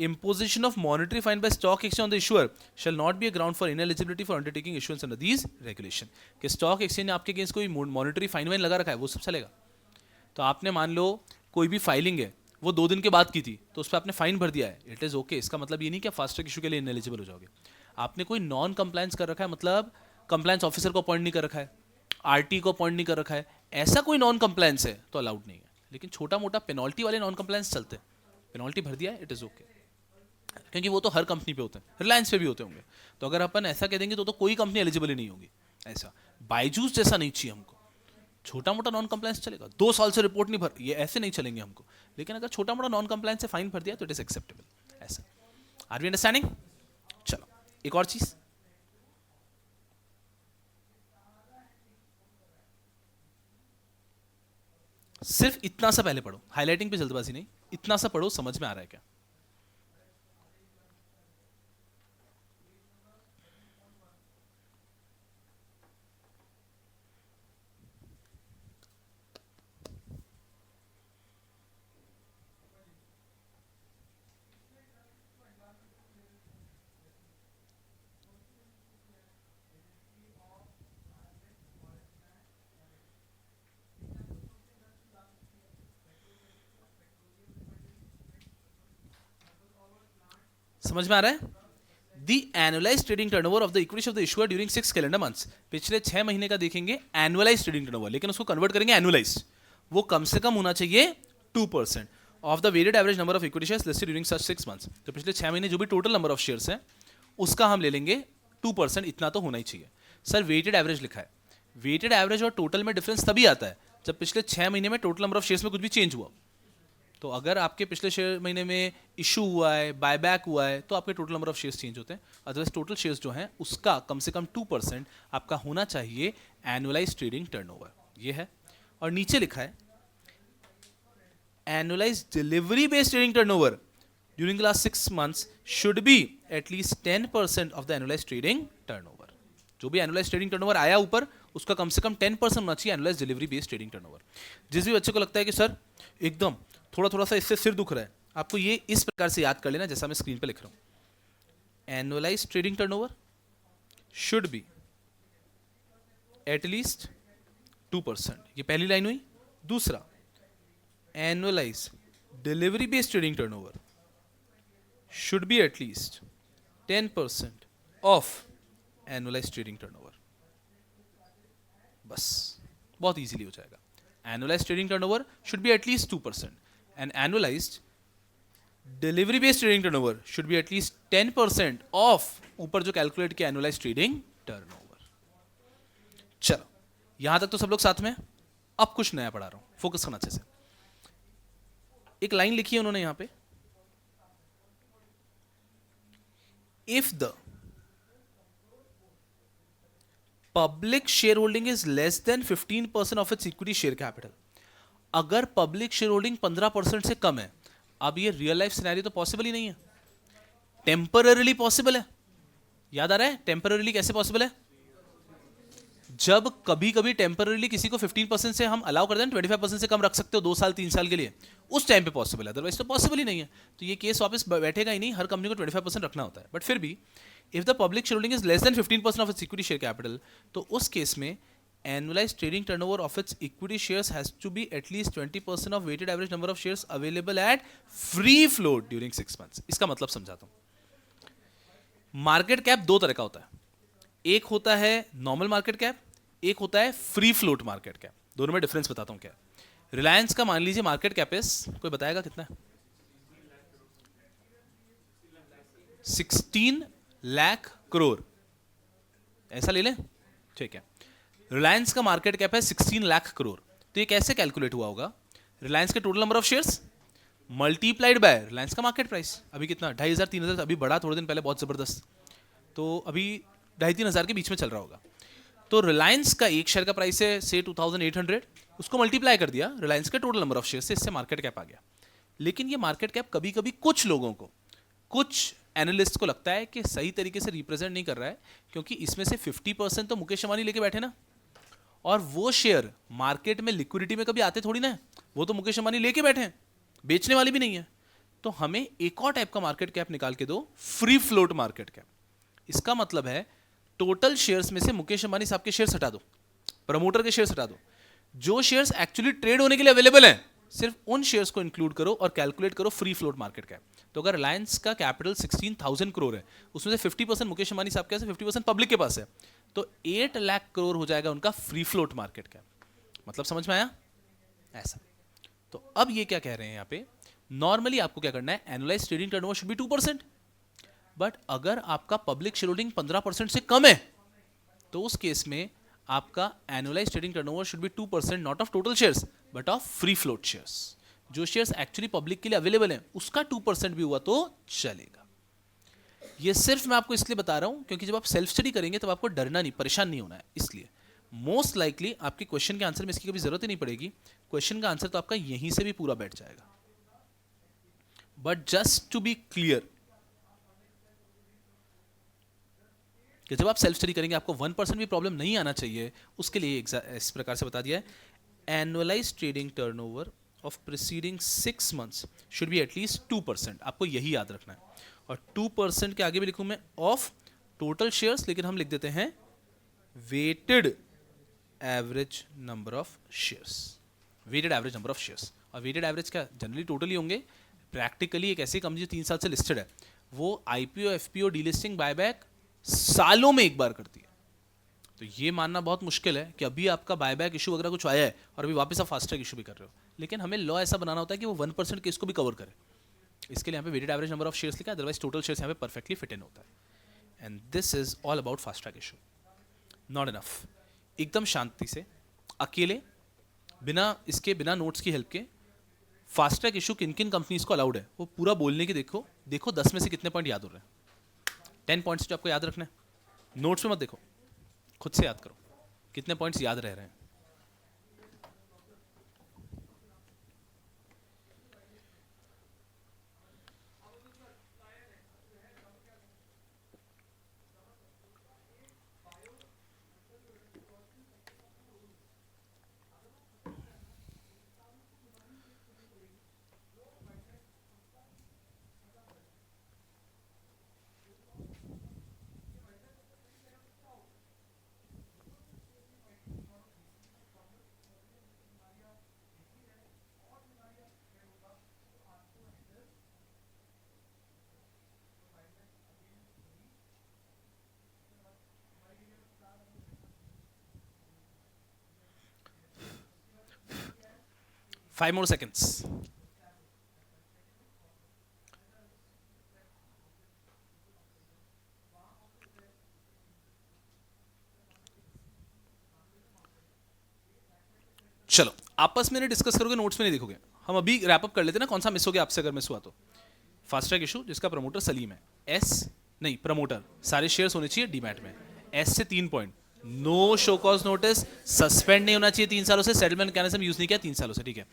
imposition of monetary fine by stock exchange on the issuer shall not be a ground for ineligibility for undertaking issuance under these regulation। कि स्टॉक एक्सचेंज ने आपके अगेंस्ट कोई मॉनेटरी फाइन वाइन लगा रखा है वो सब चलेगा। तो आपने मान लो कोई भी फाइलिंग है वो 2 दिन के बाद की थी तो उस पर आपने फाइन भर दिया है, इट इज ओके। इसका मतलब ये नहीं कि फास्ट ट्रैक इशू के लिए इनएलिजिबल हो जाओगे। आपने कोई नॉन कंप्लायंस कर रखा है, मतलब कंप्लायंस ऑफिसर को अपॉइंट नहीं कर रखा है, आरटी को अपॉइंट नहीं कर रखा है, ऐसा कोई नॉन कंप्लायंस है तो अलाउड नहीं है। लेकिन छोटा मोटा पेनल्टी वाले नॉन कंप्लायंस चलते हैं, पेनल्टी भर दिया है, इट इज ओके, क्योंकि वो तो हर कंपनी पे होते हैं, रिलायंस पे भी होते होंगे। तो अगर अपन ऐसा कह देंगे तो कोई कंपनी एलिजिबल ही नहीं होगी। ऐसा बायजूस जैसा नहीं चाहिए हमको, छोटा मोटा नॉन कंप्लायंस चलेगा, 2 साल से रिपोर्ट नहीं भर, ये ऐसे नहीं चलेंगे हमको। लेकिन अगर छोटा मोटा नॉन कंप्लायंस से फाइन भर दिया तो इट इज एक्सेप्टेबल। ऐसा, आर वी अंडरस्टैंडिंग? चलो एक और चीज, सिर्फ इतना सा पहले पढ़ो, हाईलाइटिंग पे जल्दबाजी नहीं, इतना सा पढ़ो, समझ में आ रहा है क्या? समझ में आ रहा है? The annualized trading turnover of the equity of the issuer during 6 calendar months, पिछले 6 महीने का देखेंगे annualized trading turnover, लेकिन उसको कन्वर्ट करेंगे annualized, वो कम से कम होना चाहिए 2% of the weighted average number of equity shares listed during such 6 months. तो पिछले 6 महीने जो भी टोटल नंबर ऑफ शेयर्स हैं उसका हम ले लेंगे 2%, इतना तो होना ही चाहिए. सर वेटेड एवरेज लिखा है, वेटेड एवरेज और टोटल में डिफरेंस तभी आता है जब पिछले 6 महीने में टोटल नंबर ऑफ शेयर्स में कुछ भी चेंज हुआ. तो अगर आपके पिछले शेयर महीने में इशू हुआ है, बायबैक हुआ है, तो आपके total number of shares change होते हैं. अदरवाइज टोटल शेयर्स जो हैं उसका कम से कम 2% आपका होना चाहिए एनुअलाइज ट्रेडिंग टर्नओवर. ये है. और नीचे लिखा है annualise delivery based trading turnover during the last 6 months should be at least 10% of the annualise trading turnover. जो भी एनुअलाइज ट्रेडिंग टर्नओवर आया ऊपर उसका कम से कम 10% होना चाहिए annualise delivery based trading turnover. जिस भी बच्चे को लगता है कि सर एकदम थोड़ा सा इससे सिर दुख रहा है, आपको ये इस प्रकार से याद कर लेना जैसा मैं स्क्रीन पे लिख रहा हूं. Annualise trading turnover should be at least 2%. ये पहली लाइन हुई. दूसरा, annualise delivery based trading turnover should be at least 10% of annualise trading turnover. बस बहुत इजीली हो जाएगा. Annualise trading turnover should be at least 2%. and annualized delivery based trading turnover should be at least 10% of ऊपर जो calculate किया annualized trading turnover. चलो यहां तक तो सब लोग साथ में. अब कुछ नया पढ़ा रहा हूं, फोकस करना अच्छे से. एक लाइन लिखी है उन्होंने यहां पे, if the public shareholding is less than 15% of its equity share capital, अगर पब्लिक शेयर होल्डिंग 15% से कम है. अब ये रियल लाइफ सिनेरियो तो पॉसिबल ही नहीं है, टेम्पररीली पॉसिबल है. याद आ रहा है टेम्पररीली कैसे पॉसिबल है? जब कभी कभी टेम्पररीली किसी को 15% से हम अलाउ कर दें, 25% से कम रख सकते हो 2 साल 3 साल के लिए, उस टाइम पे पॉसिबल है. अदरवाइज तो पॉसिबल ही नहीं है. तो ये केस वापस बैठेगा ही नहीं, हर कंपनी को 25% रखना होता है. बट फिर भी if the public share holding is less then 15% of its equity share capital, तो उस केस में annualized trading turnover of its equity shares has to be at least 20% of weighted average number of shares available at free float during 6 months. इसका मतलब समझाता हूं. Market cap 2 तरह का होता है. एक होता है नॉर्मल मार्केट कैप, एक होता है फ्री फ्लोट मार्केट कैप. दोनों में डिफरेंस बताता हूं क्या. रिलायंस का मान लीजिए मार्केट कैप इज, कोई बताएगा कितना है? 16 लाख करोड़, ऐसा ले लें. ठीक है, रिलायंस का मार्केट कैप है 16 लाख करोड़. तो ये कैसे कैलकुलेट हुआ होगा? रिलायंस के total number of shares multiplied by Reliance का मार्केट प्राइस. अभी कितना? 2500 3000. अभी बढ़ा थोड़े दिन पहले बहुत जबरदस्त, तो अभी 2500 के बीच में चल रहा होगा. तो रिलायंस का एक शेयर का प्राइस है से 2800, उसको मल्टीप्लाई कर दिया रिलायंस के टोटल नंबर ऑफ शेयर से, इससे मार्केट कैप आ गया. लेकिन ये मार्केट कैप कभी कभी कुछ लोगों को, कुछ एनालिस्ट को लगता है कि सही तरीके से रिप्रेजेंट नहीं कर रहा है, क्योंकि इसमें से 50% तो मुकेश अंबानी लेके बैठे ना, और वो शेयर मार्केट में लिक्विडिटी में कभी आते थोड़ी ना है, वो तो मुकेश अंबानी लेके बैठे हैं, बेचने वाली भी नहीं है. तो हमें एक और टाइप का मार्केट कैप निकाल के दो, फ्री फ्लोट मार्केट कैप. इसका मतलब है टोटल शेयर्स में से मुकेश अंबानी साहब के शेयर्स हटा दो, प्रमोटर के शेयर्स हटा दो, जो शेयर्स एक्चुअली ट्रेड होने के लिए अवेलेबल हैं सिर्फ उन शेयर्स को इंक्लूड करो और कैलकुलेट करो फ्री फ्लोट मार्केट कैप. तो अगर रिलायंस का कैपिटल 16,000 करोड़ है, उसमें से 50% मुकेश अंबानी साहब के पास है, 50% पब्लिक के पास है, तो 8 लाख करोड़ हो जाएगा उनका फ्री फ्लोट मार्केट कैप. मतलब समझ में आया? ऐसा. तो अब ये क्या कह रहे हैं यहाँ पे, नॉर्मली आपको क्या करना है, annualise trading turnover should B 2%. But अगर आपका पब्लिक शेयर होल्डिंग 15% से कम है, तो उस केस में आपका annualise trading turnover should B 2% not of total shares but of free float shares. जो शेयर्स एक्चुअली पब्लिक के लिए अवेलेबल हैं उसका 2% भी हुआ तो चलेगा. ये सिर्फ मैं आपको इसलिए बता रहा हूं क्योंकि जब आप सेल्फ स्टडी करेंगे तब आपको डरना नहीं, परेशान नहीं होना है. इसलिए मोस्ट लाइकली आपके क्वेश्चन के आंसर में इसकी कभी जरूरत ही नहीं पड़ेगी. क्वेश्चन का आंसर तो आपका यहीं से भी पूरा बैठ जाएगा. But just to be clear कि जब आप सेल्फ स्टडी करेंगे आपको 1% भी प्रॉब्लम नहीं आना चाहिए, उसके लिए इस प्रकार से बता दिया है. Annualise trading turnover of preceding 6 months should be at least 2%. आपको यही याद रखना है. और 2% के आगे भी लिखूं मैं ऑफ टोटल शेयर्स, लेकिन हम लिख देते हैं weighted average number of shares. Weighted average number of shares. और वेटेड एवरेज क्या जनरली टोटल ही होंगे. प्रैक्टिकली एक ऐसी कंपनी जो 3 साल से लिस्टेड है वो आईपीओ एफपीओ डीलिस्टिंग बायबैक सालों में एक बार करती है। तो ये मानना बहुत मुश्किल है कि अभी आपका बायबैक इशू वगैरह कुछ आया है और अभी वापस आप फास्ट ट्रैक इशू भी कर रहे हो, लेकिन हमें लॉ ऐसा बनाना होता है कि वो 1% केस को भी कवर करे। इसके लिए यहाँ पे weighted average number of shares लिखा है, अदरवाइज टोटल शेयर्स यहाँ पे परफेक्टली फिट इन होता है। And this is all about fast track issue. Not enough, एकदम शांति से अकेले बिना नोट्स की हेल्प के फास्ट ट्रैक इशू किन किन कंपनीज को अलाउड है वो पूरा बोलने की देखो 10 में से कितने पॉइंट याद हो रहे हैं। 10 पॉइंट्स जो आपको याद रखना है, नोट्स में मत देखो, खुद से याद करो कितने पॉइंट्स याद रह रहे हैं। Five more seconds. चलो आपस में डिस्कस करोगे, नोट्स में नहीं देखोगे। हम अभी रैप अप कर लेते हैं ना, कौन सा मिस हो गया आपसे अगर मिस हुआ तो। फास्ट ट्रैक इशू जिसका प्रमोटर सलीम है, प्रमोटर सारे शेयर्स होने चाहिए डीमैट में। एस से 3 point, no show cause notice, suspend नहीं होना चाहिए 3 सालों से, सेटलमेंट मैकेनिज्म यूज नहीं किया 3 सालों से, ठीक है।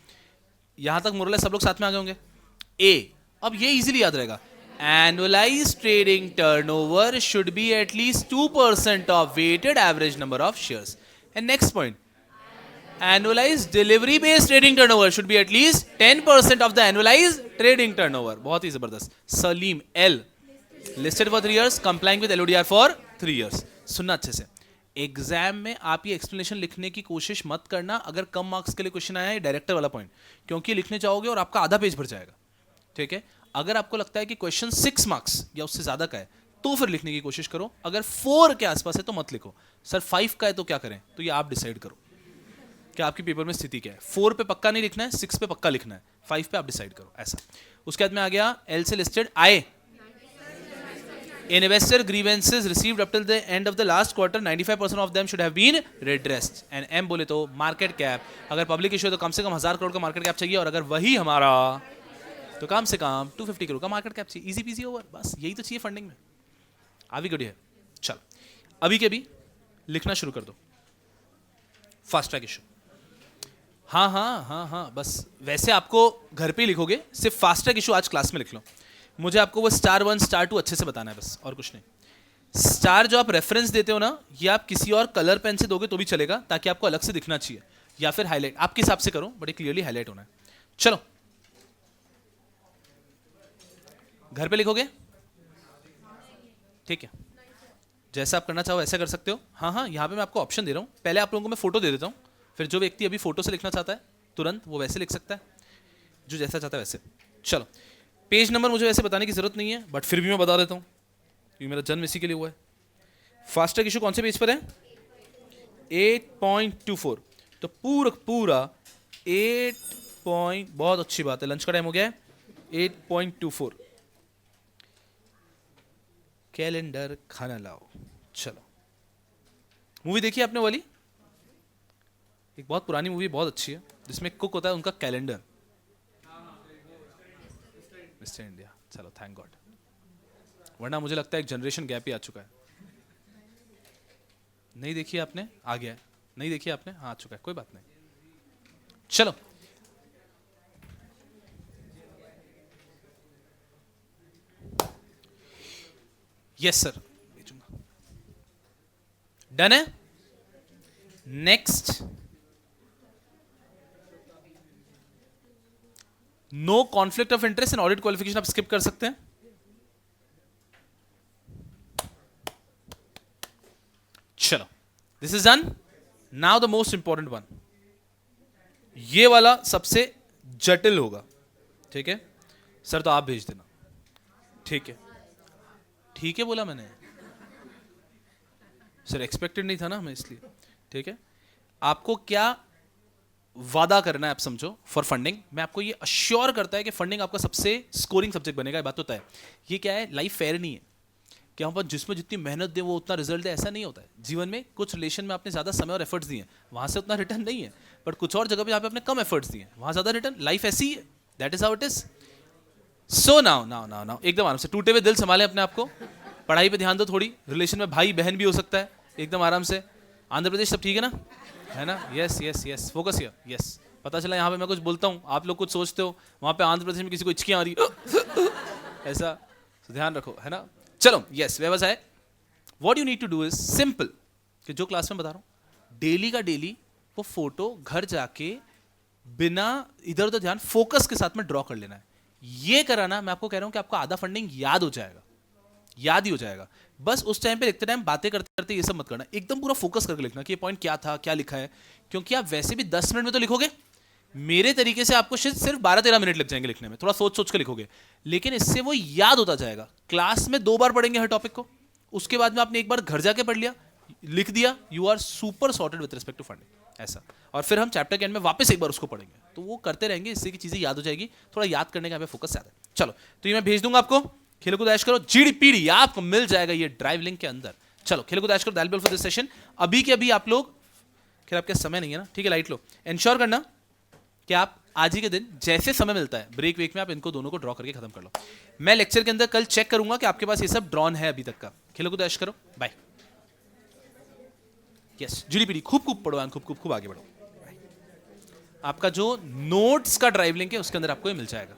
यहां तक मोरलेस सब लोग साथ में आ गए होंगे। ए, अब ये इजीली याद रहेगा, annualised trading turnover should be at least 2% of weighted average number of shares. And next point, annualized delivery based trading turnover should be at least 10% of the annualized trading turnover। बहुत ही जबरदस्त। Salim L listed for 3 years, complying with LODR for 3 years। सुनना अच्छे से, exam में आप ये explanation लिखने की कोशिश मत करना अगर कम मार्क्स के लिए क्वेश्चन आया है, डायरेक्टर वाला पॉइंट, क्योंकि लिखने जाओगे और आपका आधा पेज भर जाएगा, ठीक है। अगर आपको लगता है कि क्वेश्चन 6 मार्क्स या उससे ज्यादा का है तो फिर लिखने की कोशिश करो, अगर 4 के आसपास है तो मत लिखो। सर 5 का है तो क्या करें, तो ये आप डिसाइड करो कि आपकी पेपर में स्थिति क्या है। 4 पे पक्का नहीं लिखना है, 6 पे पक्का लिखना है, 5 पे आप डिसाइड करो ऐसा। उसके बाद में आ गया एल से लिस्टेड आए, investor grievances received up till the end of the last quarter 95% of them should have been redressed. And M बोले तो मार्केट कैप, अगर पब्लिक इशू है तो कम से कम 1000 करोड़ का मार्केट कैप चाहिए, और अगर वही हमारा तो कम से कम 250 करोड़ का मार्केट कैप चाहिए। इजी पीजी ओवर, बस यही तो चाहिए फंडिंग में। अभी गुड है, चल अभी के भी लिखना शुरू कर दो फास्ट ट्रैक इशू। हाँ, बस वैसे आपको घर पे ही लिखोगे, सिर्फ फास्ट ट्रैक इशू आज क्लास में लिख लो। मुझे आपको वो स्टार 1 स्टार 2 अच्छे से बताना है बस, और कुछ नहीं। स्टार जो आप रेफरेंस देते हो ना, ये आप किसी और कलर पेन से दोगे तो भी चलेगा, ताकि आपको अलग से दिखना चाहिए, या फिर हाईलाइट आपके हिसाब से करो, बड़े क्लियरली हाईलाइट होना है। चलो घर पे लिखोगे, ठीक है, जैसा आप करना चाहो ऐसा कर सकते हो। हाँ, यहाँ पे मैं आपको ऑप्शन दे रहा हूँ, पहले आप लोगों को मैं फोटो दे देता हूँ, फिर जो व्यक्ति अभी फोटो से लिखना चाहता है तुरंत वो वैसे लिख सकता है, जो जैसा चाहता है वैसे। चलो पेज नंबर मुझे वैसे बताने की जरूरत नहीं है, बट फिर भी मैं बता देता हूँ क्योंकि मेरा जन्म इसी के लिए हुआ है। फास्ट ट्रैक इशू कौन से पेज पर है? 8.24। तो पूरा 8 पॉइंट, बहुत अच्छी बात है, लंच का टाइम हो गया है। 8.24 कैलेंडर खाना लाओ। चलो मूवी देखी आपने वाली, एक बहुत पुरानी मूवी, बहुत अच्छी है, जिसमें कुक होता है, उनका कैलेंडर, मिस्टर इंडिया। चलो थैंक गॉड, वरना मुझे लगता है एक जनरेशन गैप ही आ चुका है। नहीं देखी आपने? आ गया है। नहीं देखी आपने? हाँ आ चुका है, कोई बात नहीं। चलो यस सर, डन है। Next, no conflict of interest in audit qualification आप स्किप कर सकते हैं। चलो this is done. Now the most important one, ये वाला सबसे जटिल होगा, ठीक है सर, तो आप भेज देना, ठीक है। ठीक है बोला मैंने सर, एक्सपेक्टेड नहीं था ना हमें, इसलिए। ठीक है, आपको क्या वादा करना है आप समझो फॉर फंडिंग। मैं आपको ये अश्योर करता है कि फंडिंग आपका सबसे स्कोरिंग सब्जेक्ट बनेगा, ये बात होता है। ये क्या है, लाइफ फेयर नहीं है कि हम पर जिसमें जितनी मेहनत दे वो उतना रिजल्ट दे, ऐसा नहीं होता है। जीवन में कुछ रिलेशन में आपने ज़्यादा समय और एफर्ट्स दिए हैं, वहाँ से उतना रिटर्न नहीं है, बट कुछ और जगह पे जहाँ पे आपने कम एफर्ट्स दिए हैं वहाँ ज़्यादा रिटर्न। लाइफ ऐसी है, that is how it is. So now now now now एकदम आराम से, टूटे हुए दिल संभालें अपने आप को, पढ़ाई पे ध्यान दो थोड़ी, रिलेशन में भाई बहन भी हो सकता है, एकदम आराम से। आंध्र प्रदेश सब ठीक है ना, है ना? Yes yes yes, focus here. Yes, पता चला यहाँ पे मैं कुछ बोलता हूँ, आप लोग कुछ सोचते हो, वहाँ पे आंध्र प्रदेश में किसी को इचकियाँ आ रही ऐसा, तो ध्यान रखो, है ना? चलो, यस, व्यवसाय। What you need to do is simple, कि जो क्लास में बता रहा हूँ, डेली का डेली वो फोटो घर जाके बिना इधर उधर ध्यान, फोकस के साथ में ड्रॉ कर लेना है। ये कराना, मैं आपको कह रहा हूँ कि आपका आधा फंडिंग याद हो जाएगा, याद ही हो जाएगा। बस उस टाइम पे लिखते टाइम बातें करते करते ये सब मत करना, एकदम पूरा फोकस करके लिखना कि ये पॉइंट क्या था, क्या लिखा है, क्योंकि आप वैसे भी 10 मिनट में तो लिखोगे। मेरे तरीके से आपको सिर्फ 12-13 मिनट लग जाएंगे लिखने में, थोड़ा सोच सोच के लिखोगे, लेकिन इससे वो याद होता जाएगा। क्लास में 2 बार पढ़ेंगे हर टॉपिक को, उसके बाद में आपने एक बार घर जाके पढ़ लिया, लिख दिया, you are super sorted with respect to funding, ऐसा। और फिर हम चैप्टर के एंड में वापस एक बार उसको पढ़ेंगे, तो वो करते रहेंगे, इससे की चीजें याद हो जाएगी। थोड़ा याद करने का हमें फोकस ज्यादा है। चलो, तो ये मैं भेज दूंगा आपको, खेलो कूद ऐश करो, जीडीपीडी आपको मिल जाएगा ये ड्राइव लिंक के अंदर। चलो, खेलो कूद ऐश करो, that will be for this session. अभी के अभी आप लोग, खैर आपके समय नहीं है ना, ठीक है, लाइट लो। इंश्योर करना कि आप आज ही के दिन जैसे समय मिलता है ब्रेक वेक में, आप इनको दोनों को ड्रॉ करके खत्म कर लो। मैं लेक्चर के अंदर कल चेक करूंगा कि आपके पास ये सब ड्रॉन है अभी तक का। खेलो कूद ऐश करो, बाय। यस, जीडीपीडी खूब खूब पढ़ो एंड खूब खूब खूब आगे बढ़ो। आपका जो नोट्स का ड्राइव लिंक है उसके अंदर आपको ये मिल जाएगा।